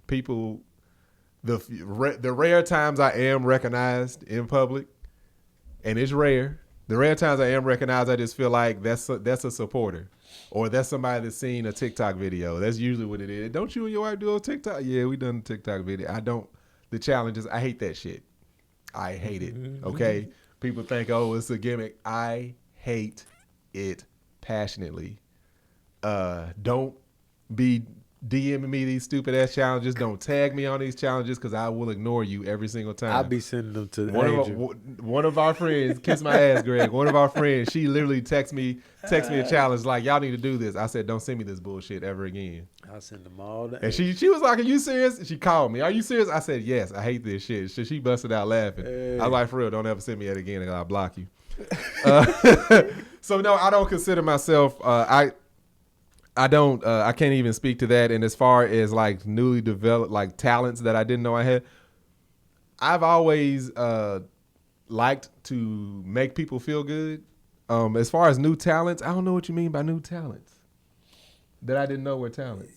people, the rare times I am recognized in public, and it's rare. The rare times I am recognized, I just feel like that's a supporter, or that's somebody that's seen a TikTok video. That's usually what it is. Don't you and your wife do a TikTok? Yeah, we done a TikTok video. The challenges, I hate that shit. I hate it. Okay. People think, oh, it's a gimmick. I hate it passionately. Don't be DMing me these stupid ass challenges. Don't tag me on these challenges because I will ignore you every single time. I'll be sending them to One of our friends, kiss my ass, Greg. One of our friends, she literally texted me a challenge like, y'all need to do this. I said, don't send me this bullshit ever again. I'll send them all that. And she was like, are you serious? She called me. Are you serious? I said, yes. I hate this shit. So she busted out laughing. Hey. I was like, for real, don't ever send me that again and I'll block you. So no, I don't consider myself. I can't even speak to that. And as far as like newly developed like talents that I didn't know I had, I've always liked to make people feel good. As far as new talents, I don't know what you mean by new talents that I didn't know were talents.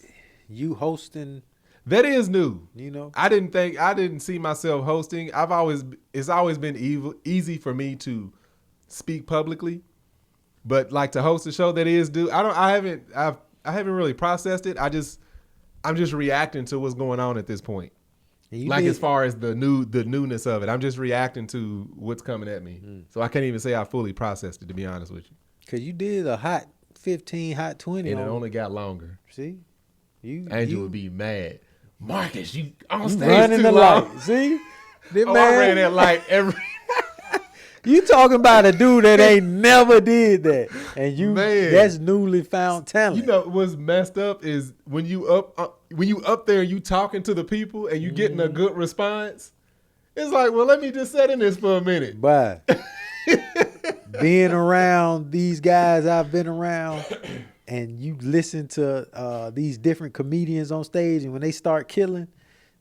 You hosting, that is new. you know? I didn't see myself hosting. It's always been easy for me to speak publicly, but like to host a show that is due. I haven't really processed it. I'm just reacting to what's going on at this point. Like as far as the newness of it, I'm just reacting to what's coming at me. So I can't even say I fully processed it, to be honest with you. Because you did a hot 15, hot 20. And it only got longer. See? Angel would be mad. Marcus, you on stage running too the long. light. See? I ran that light every... You talking about a dude that ain't never did that. And that's newly found talent. You know what's messed up is when you up there and you talking to the people and you getting a good response, it's like, well, let me just sit in this for a minute. But being around these guys I've been around, and you listen to these different comedians on stage, and when they start killing,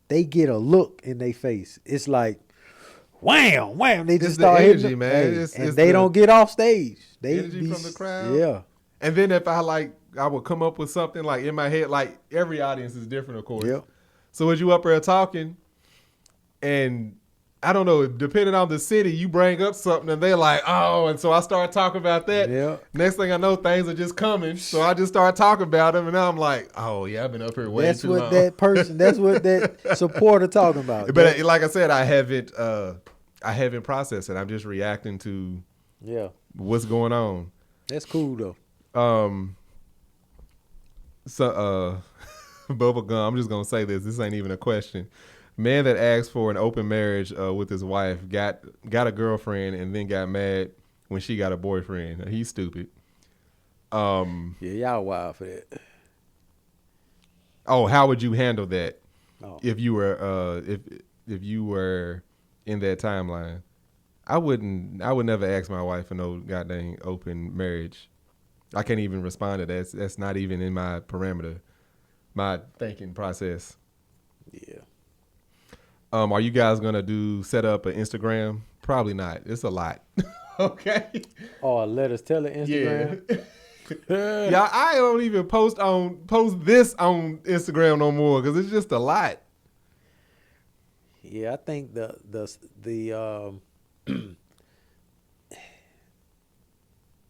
they get a look in their face. It's like, wham, wham. They just start the energy, hitting, man. And they don't get off stage. They energy from the crowd. Yeah. And then if I would come up with something like in my head, like every audience is different, of course. Yep. So as you up there talking, and I don't know, depending on the city, you bring up something and they're like, oh, and so I start talking about that. Yeah. Next thing I know, things are just coming. So I just start talking about them, and now I'm like, oh yeah, I've been up here way too long. That's what that supporter talking about. But like I said, I haven't processed it. I'm just reacting to what's going on. That's cool though. Bubble gum. I'm just gonna say this. This ain't even a question. Man that asked for an open marriage with his wife got a girlfriend and then got mad when she got a boyfriend. He's stupid. Y'all wild for that. Oh, how would you handle that if you were if you were in that timeline? I would never ask my wife for no goddamn open marriage. I can't even respond to that. That's not even in my parameter, my thinking process. Yeah. Are you guys gonna set up an Instagram? Probably not. It's a lot. Okay. Or let us tell it Instagram. Yeah. Yeah, I don't even post this on Instagram no more because it's just a lot. Yeah, I think the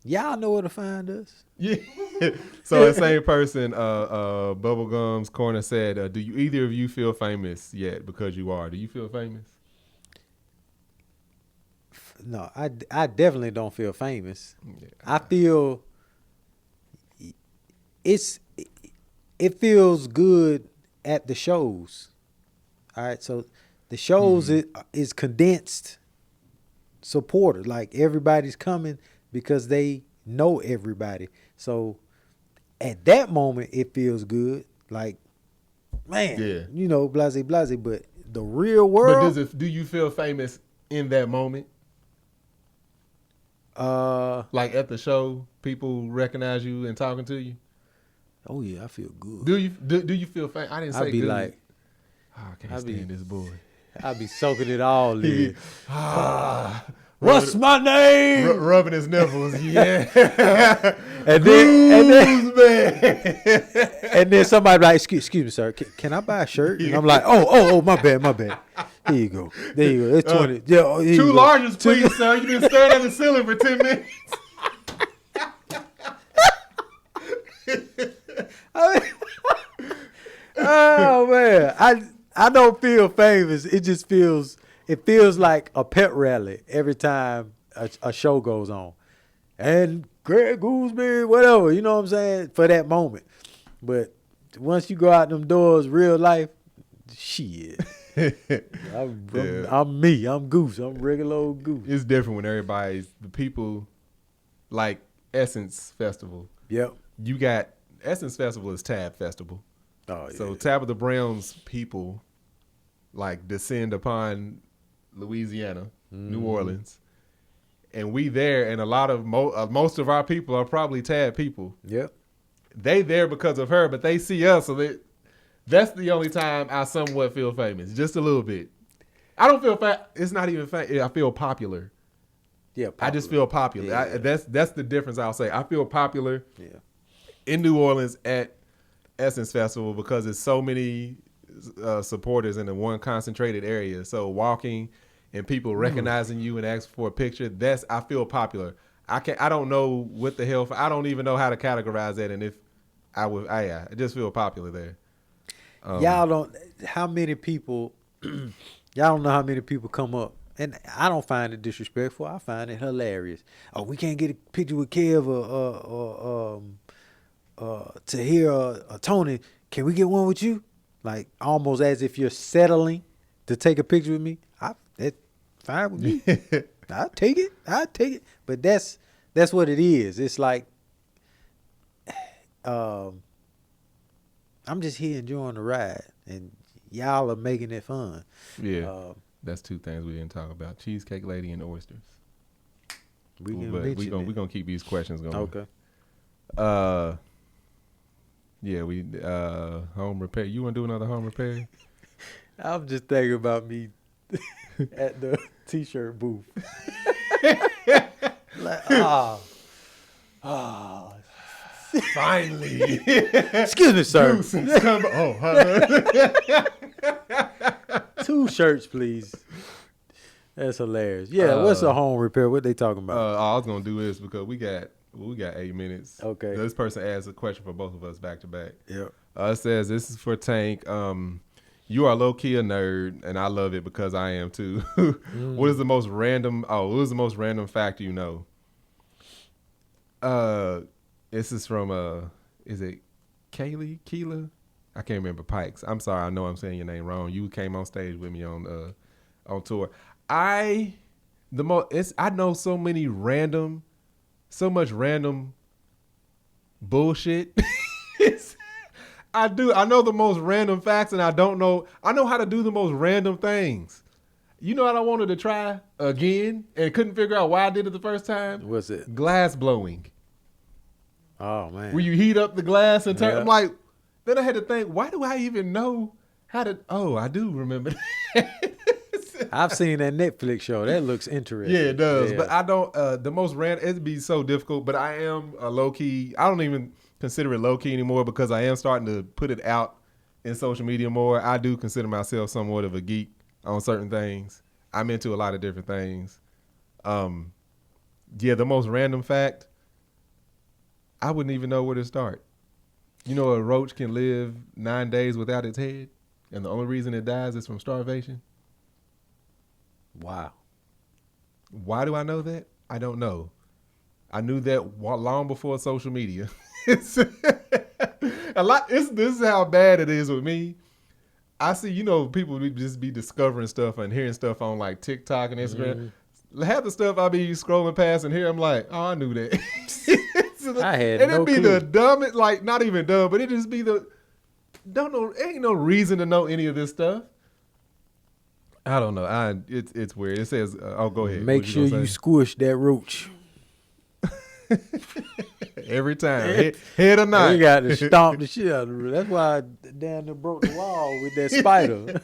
y'all know where to find us. Yeah. So the same person, Bubblegum's Corner said, do you either of you feel famous yet? Because you are. Do you feel famous? No, I definitely don't feel famous. Yeah. I feel it feels good at the shows. All right, so the shows is condensed supporters. Like everybody's coming because they know everybody. So at that moment, it feels good. Like, man, blase, blase. But the real world. But do you feel famous in that moment? Like at the show, people recognize you and talking to you. Oh yeah, I feel good. Do you feel famous? I didn't say. I'd be good. like, I can't stand this boy. I'd be soaking it all in. What's my name? Rubbing his nipples, yeah. and then somebody like, excuse me, sir, can I buy a shirt? And I'm like, oh, my bad. Here you go. There you go. It's 20. Two larges, please, sir. You've been staring at the ceiling for 10 minutes. Oh man, I don't feel famous. It just feels like a pep rally every time a show goes on. And Greg Gooseby, whatever, you know what I'm saying, for that moment. But once you go out them doors, real life, shit. Yeah. I'm me. I'm Goose. I'm regular old Goose. It's different when the people, like Essence Festival. Yep. You got Essence Festival is Tab Festival. Oh yeah. So Tabitha Brown's people like descend upon Louisiana, New Orleans, and we there, and a lot of most of our people are probably Tab people. Yep. They there because of her, but they see us, so that's the only time I somewhat feel famous, just a little bit. I don't feel it's not even famous. I feel popular. Yeah. Popular. I just feel popular. Yeah. That's the difference. I'll say I feel popular. Yeah. In New Orleans at Essence Festival because there's so many supporters in the one concentrated area. So walking and people recognizing you and asking for a picture, I feel popular. I don't know what the hell. I don't even know how to categorize that. And if I just feel popular there. Y'all don't. How many people? Y'all don't know how many people come up, and I don't find it disrespectful. I find it hilarious. Oh, we can't get a picture with Kev or Tahir or Tony. Can we get one with you? Like almost as if you're settling to take a picture with me. That's fine with me. I'll take it. But that's what it is. It's like I'm just here enjoying the ride, and y'all are making it fun. Yeah, that's two things we didn't talk about: Cheesecake Lady and oysters. We're gonna keep these questions going. Okay. Yeah, we home repair. You want to do another home repair? I'm just thinking about me at the t-shirt booth. Like, finally. Excuse me, sir. Two shirts, please. That's hilarious. Yeah, what's a home repair? What they talking about? I was gonna do this because we got 8 minutes. Okay. This person asked a question for both of us back to back. Yep. It says, this is for Tank. You are low key a nerd, and I love it because I am too. What is the most random? What is the most random fact you know? This is from is it Keela? I can't remember. Pikes. I'm sorry. I know I'm saying your name wrong. You came on stage with me on tour. I know so much random bullshit. I do. I know the most random facts, and I don't know. I know how to do the most random things. You know what I wanted to try again and couldn't figure out why I did it the first time? What's it? Glass blowing. Oh, man. Where you heat up the glass and turn. Yeah. I'm like, then I had to think, why do I even know how to? Oh, I do remember that. I've seen that Netflix show. That looks interesting. Yeah, it does. Yeah. But I don't, the most random, it'd be so difficult, but I am a low key, I don't even consider it low key anymore because I am starting to put it out in social media more. I do consider myself somewhat of a geek on certain things. I'm into a lot of different things. Yeah, the most random fact, I wouldn't even know where to start. You know, a roach can live 9 days without its head, and the only reason it dies is from starvation. Wow. Why do I know that? I don't know. I knew that long before social media. This is how bad it is with me. I see, people just be discovering stuff and hearing stuff on like TikTok and Instagram. Half the stuff I be scrolling past and here, I'm like, oh, I knew that. I had and no it'd be clue. the dumbest, like not even dumb, but it just be ain't no reason to know any of this stuff. I don't know. It's weird. It says, go ahead. Make sure you squish that roach. Every time. Head or not. You got to stomp the shit out of it. That's why I down there broke the wall with that spider.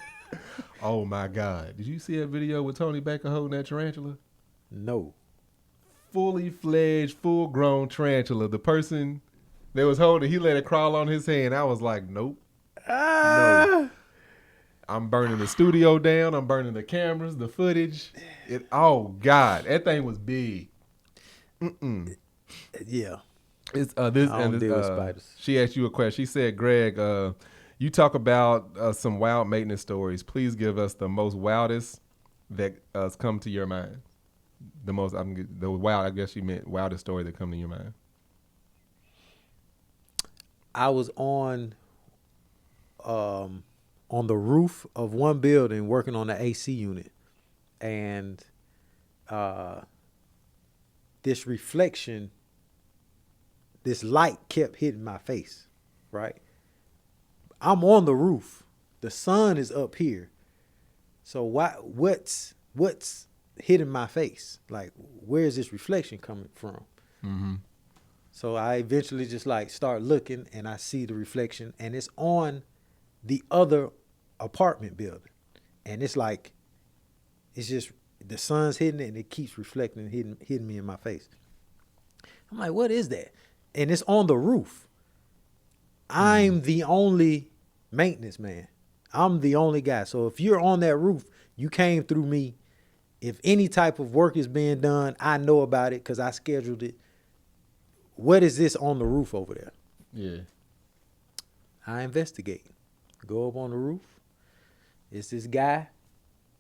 Oh, my God. Did you see that video with Tony Baker holding that tarantula? No. Fully fledged, full grown tarantula. The person that was holding, he let it crawl on his hand. I was like, nope. No. I'm burning the studio down. I'm burning the cameras, the footage. Oh, God. That thing was big. Yeah. It's I don't deal with spiders. She asked you a question. She said, Greg, you talk about some wild maintenance stories. Please give us the most wildest that come to your mind. I guess you meant wildest story that come to your mind. I was on on the roof of one building working on the AC unit, and this reflection, this light kept hitting my face, right? I'm on the roof. The sun is up here. So what's hitting my face? Like, where is this reflection coming from? Mm-hmm. So I eventually just like start looking, and I see the reflection, and it's on the other apartment building. And it's like, it's just, the sun's hitting it and it keeps reflecting and hitting me in my face. I'm like, what is that? And it's on the roof. I'm the only maintenance man. I'm the only guy. So if you're on that roof, you came through me. If any type of work is being done, I know about it because I scheduled it. What is this on the roof over there? Yeah. I investigate. Go up on the roof. It's this guy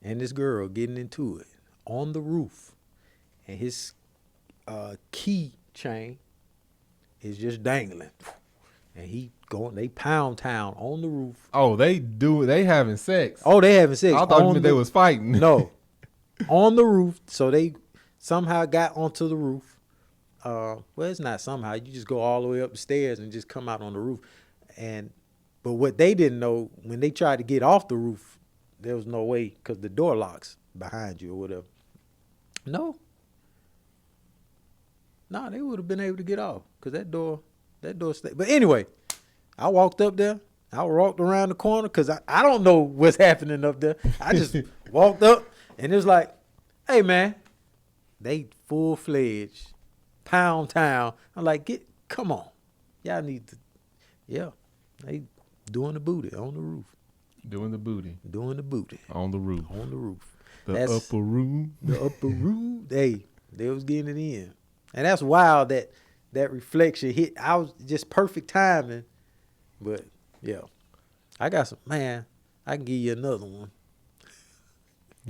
and this girl getting into it on the roof. And his key chain is just dangling. And they pound town on the roof. Oh, they having sex. Oh, they having sex. I thought you meant they was fighting. No. On the roof. So they somehow got onto the roof. Well, it's not somehow. You just go all the way up the stairs and just come out on the roof. But what they didn't know, when they tried to get off the roof, there was no way because the door locks behind you or whatever. No, they would have been able to get off because that door stayed. But anyway, I walked up there. I walked around the corner because I don't know what's happening up there. I just walked up and it was like, hey, man, they full-fledged pound town. I'm like, come on. Y'all need to, yeah. They doing the booty on the roof. Doing the booty. Doing the booty. On the roof. On the roof. The upper room. The upper room. They was getting it in. And that's wild that reflection hit. I was just perfect timing. But, yeah. I got some, man, I can give you another one.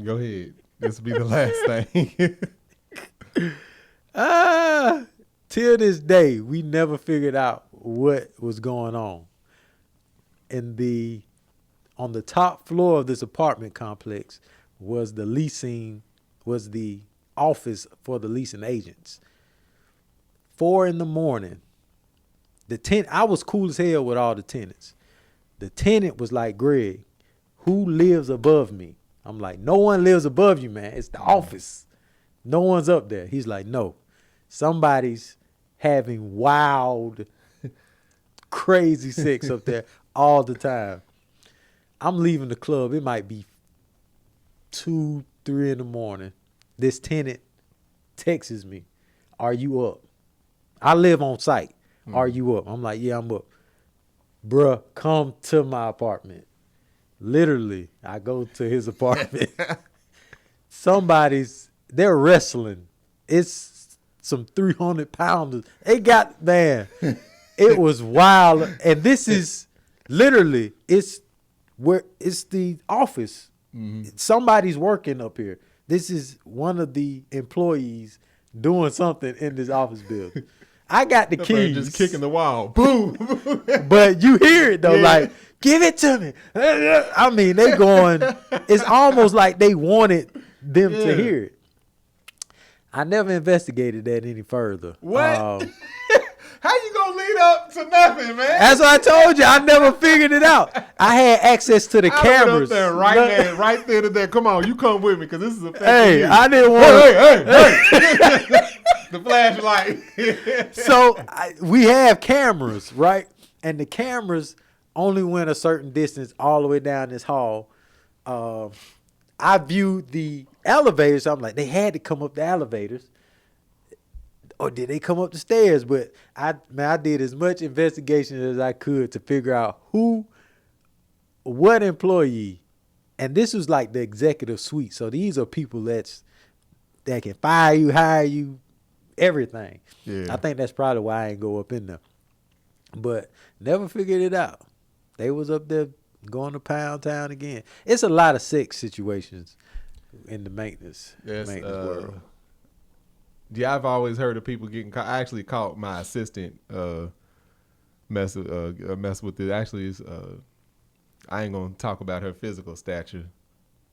Go ahead. This will be the last thing. Till this day, we never figured out what was going on. On the top floor of this apartment complex was the office for the leasing agents. 4 a.m. I was cool as hell with all the tenants. The tenant was like, Greg, who lives above me? I'm like, no one lives above you, man. It's the office. No one's up there. He's like, no. Somebody's having wild, crazy sex up there all the time. I'm leaving the club. It might be 2, 3 in the morning. This tenant texts me, are you up? I live on site. Are you up? I'm like, yeah, I'm up. Bruh, come to my apartment. Literally, I go to his apartment. They're wrestling. It's some 300-pounders. It was wild. And this is literally, it's the office. Mm-hmm. Somebody's working up here. This is one of the employees doing something in this office building. I got the keys. Just kicking the wall. Boom. But you hear it though, like, give it to me. I mean, they going, it's almost like they wanted them to hear it. I never investigated that any further. What? How you gonna lead up to nothing, man? That's what I told you. I never figured it out. I had access to the cameras. I there right there to there. Come on, you come with me because this is a Hey, I didn't want Hey. The flashlight. So we have cameras, right? And the cameras only went a certain distance all the way down this hall. I viewed the elevators. I'm like, they had to come up the elevators. Or did they come up the stairs? But I did as much investigation as I could to figure out what employee. And this was like the executive suite. So these are people that can fire you, hire you, everything. Yeah. I think that's probably why I ain't go up in there. But never figured it out. They was up there going to Pound Town again. It's a lot of sex situations in the maintenance world. Yeah, I've always heard of people getting caught. I actually caught my assistant mess with it. Actually, it's I ain't gonna talk about her physical stature,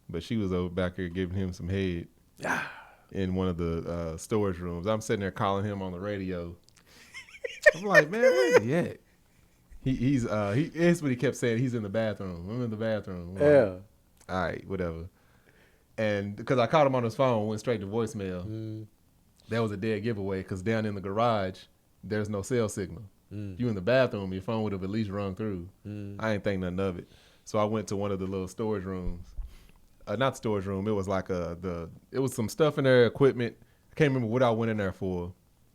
but she was over back here giving him some head in one of the storage rooms. I'm sitting there calling him on the radio. I'm like, man, where's he at? He's here's what he kept saying. He's in the bathroom. I'm in the bathroom. I'm Yeah. like, all right, whatever. And because I caught him on his phone, went straight to voicemail. That was a dead giveaway because down in the garage, there's no cell signal. You in the bathroom, your phone would have at least rung through. I ain't think nothing of it. So I went to one of the little storage rooms. Not storage room. It was like it was some stuff in there, equipment. I can't remember what I went in there for.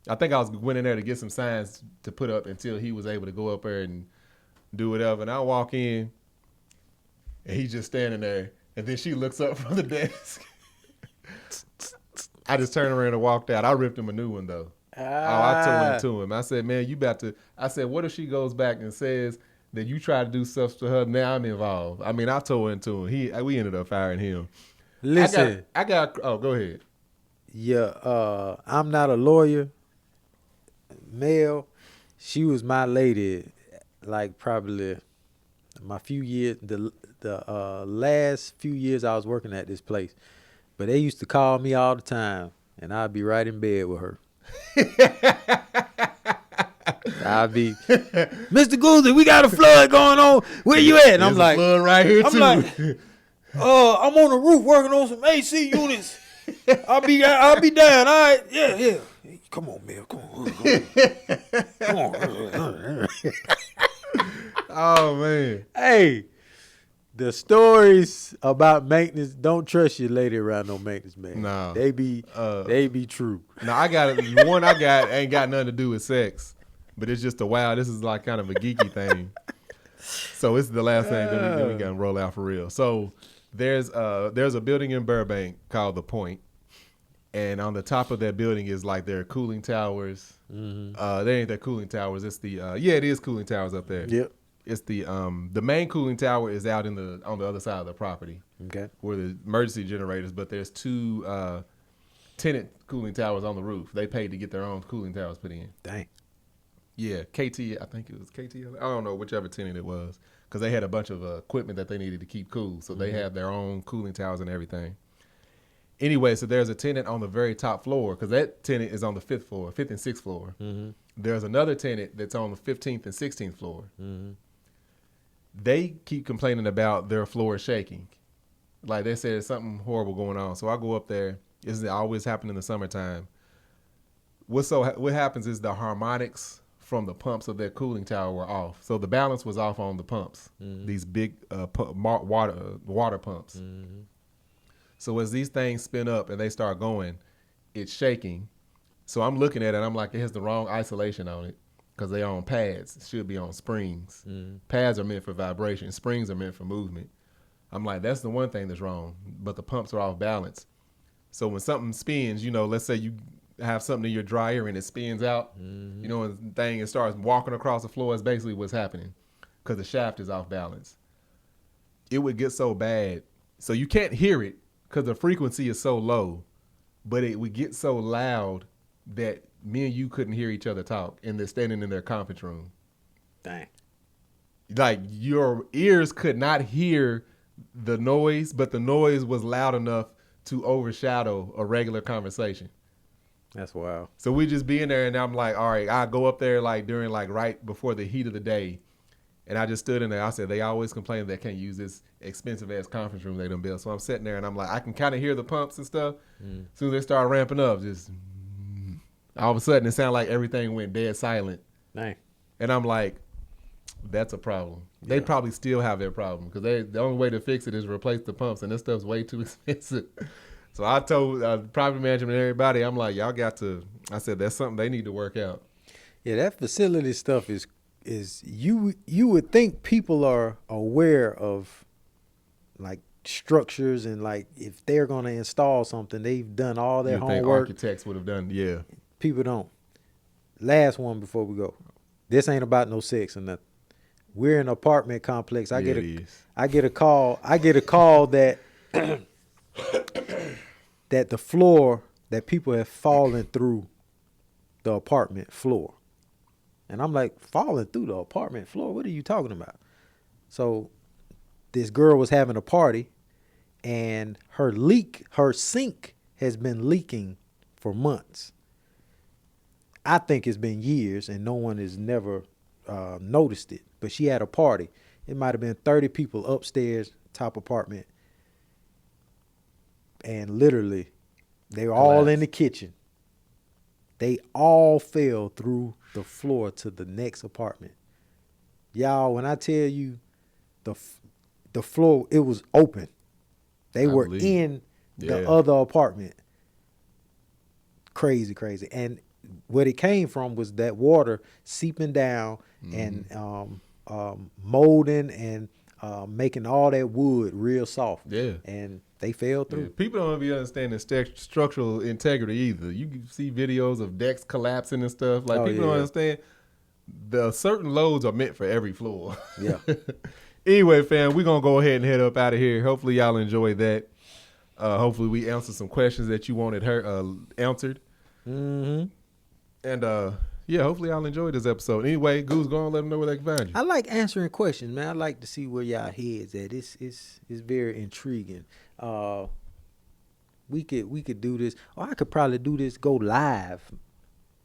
I think I went in there to get some signs to put up until he was able to go up there and do whatever. And I walk in, and he's just standing there. And then she looks up from the desk. I just turned around and walked out. I ripped him a new one, though. I told him to him. I said, man, you about to. I said, what if she goes back and says that you try to do stuff to her? Now I'm involved. I mean, I told him to him. We ended up firing him. Listen. Oh, go ahead. Yeah, I'm not a lawyer. Mel, she was my lady, like probably my few years, the last few years I was working at this place. But they used to call me all the time, and I'd be right in bed with her. I'd be, Mr. Goolsby, we got a flood going on. Where you at? And There's I'm like, a flood right here too. I'm I'm on the roof working on some AC units. I'll be down. All right. Yeah. Come on, Mel. Come on. Come on. Oh man. Hey, the stories about maintenance, don't trust your lady around no maintenance man. No. They be true. Now I got ain't got nothing to do with sex, but it's just this is like kind of a geeky thing. So it's the last thing that we gotta roll out for real. So there's a building in Burbank called The Point, and on the top of that building is like their cooling towers. They ain't their cooling towers. It's the it is cooling towers up there. Yep. It's the main cooling tower is out on the other side of the property. Okay. Where the emergency generators, but there's two tenant cooling towers on the roof. They paid to get their own cooling towers put in. Dang. Yeah, KT, I think it was KT. I don't know whichever tenant it was, because they had a bunch of equipment that they needed to keep cool, so they have their own cooling towers and everything. Anyway, so there's a tenant on the very top floor, because that tenant is on the fifth and sixth floor. There's another tenant that's on the 15th and 16th floor. They keep complaining about their floor shaking. Like they said, there's something horrible going on. So I go up there. It always happen in the summertime. What happens is the harmonics from the pumps of that cooling tower were off. So the balance was off on the pumps, these big water pumps. So as these things spin up and they start going, it's shaking. So I'm looking at it, and I'm like, it has the wrong isolation on it. Because they on pads. It should be on springs. Pads are meant for vibration. Springs are meant for movement. I'm like, that's the one thing that's wrong. But the pumps are off balance. So when something spins, let's say you have something in your dryer and it spins out, and it starts walking across the floor, is basically what's happening. Because the shaft is off balance. It would get so bad. So you can't hear it because the frequency is so low. But it would get so loud that me and you couldn't hear each other talk, and they're standing in their conference room. Dang. Like your ears could not hear the noise, but the noise was loud enough to overshadow a regular conversation. That's wild. So we just be in there, and I'm like, all right, I go up there like during like right before the heat of the day, and I just stood in there. I said, they always complain they can't use this expensive ass conference room they done built. So I'm sitting there, and I'm like, I can kind of hear the pumps and stuff. As soon as they start ramping up, just all of a sudden, it sounded like everything went dead silent. Dang. And I'm like, that's a problem. They probably still have their problem because the only way to fix it is replace the pumps, and this stuff's way too expensive. So I told property management and everybody, I'm like, y'all got to, I said, that's something they need to work out. Yeah, that facility stuff is you would think people are aware of like structures and like if they're going to install something, they've done all their You think homework. architects would have done, yeah. People don't. Last one before we go. This ain't about no sex or nothing. We're in an apartment complex. I get a call that that the floor that people have fallen through the apartment floor. And I'm like, falling through the apartment floor? What are you talking about? So this girl was having a party, and her sink has been leaking for months. I think it's been years, and no one has never noticed it. But she had a party. It might have been 30 people upstairs, top apartment. And literally, they were all in the kitchen. They all fell through the floor to the next apartment. Y'all, when I tell you the floor, it was open. They were in the other apartment. Crazy. And what it came from was that water seeping down and molding and making all that wood real soft. Yeah. And they fell through. Yeah. People don't be understanding structural integrity either. You can see videos of decks collapsing and stuff. Like people don't understand the certain loads are meant for every floor. Yeah. Anyway, fam, we're going to go ahead and head up out of here. Hopefully y'all enjoyed that. Hopefully we answered some questions that you wanted answered. Mm-hmm. And hopefully y'all enjoyed this episode. Anyway, Goose, go on, let them know where they can find you. I like answering questions, man. I like to see where y'all heads at. It's very intriguing. We could do this, or I could probably do this, go live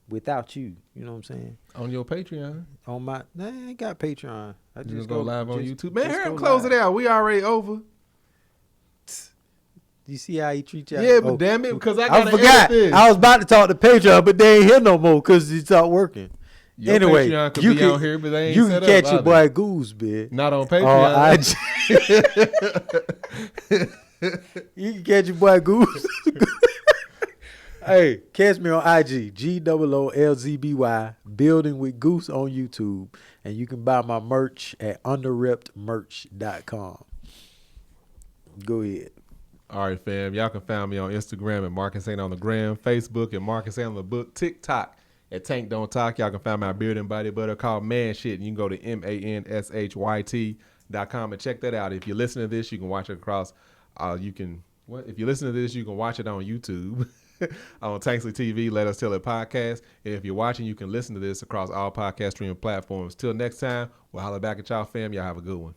without you. You know what I'm saying? On your Patreon. On my, I ain't got Patreon. I just go live on YouTube. Man, hurry up, close it out. We already over. You see how he treats y'all? Yeah, but damn it, because I forgot. I was about to talk to Patreon, but they ain't here no more because he stopped working. Your anyway, Patreon could be out here, but they ain't you set can catch up, your boy Goose, man. Not on Patreon. You can catch your boy Goose. Hey, catch me on IG, GOOLZBY, Building with Goose on YouTube. And you can buy my merch at underreptmerch.com. Go ahead. All right, fam. Y'all can find me on Instagram at Marcus Ain't on the Gram, Facebook at Marcus Ain't on the Book, TikTok at Tank Don't Talk. Y'all can find my beard and body butter called Man Shit. And you can go to manShyt.com and check that out. If you listen to this, you can watch it across. If you listen to this, you can watch it on YouTube. On Tanksley TV, Let Us Tell It podcast. And if you're watching, you can listen to this across all podcast streaming platforms. Till next time, we'll holler back at y'all, fam. Y'all have a good one.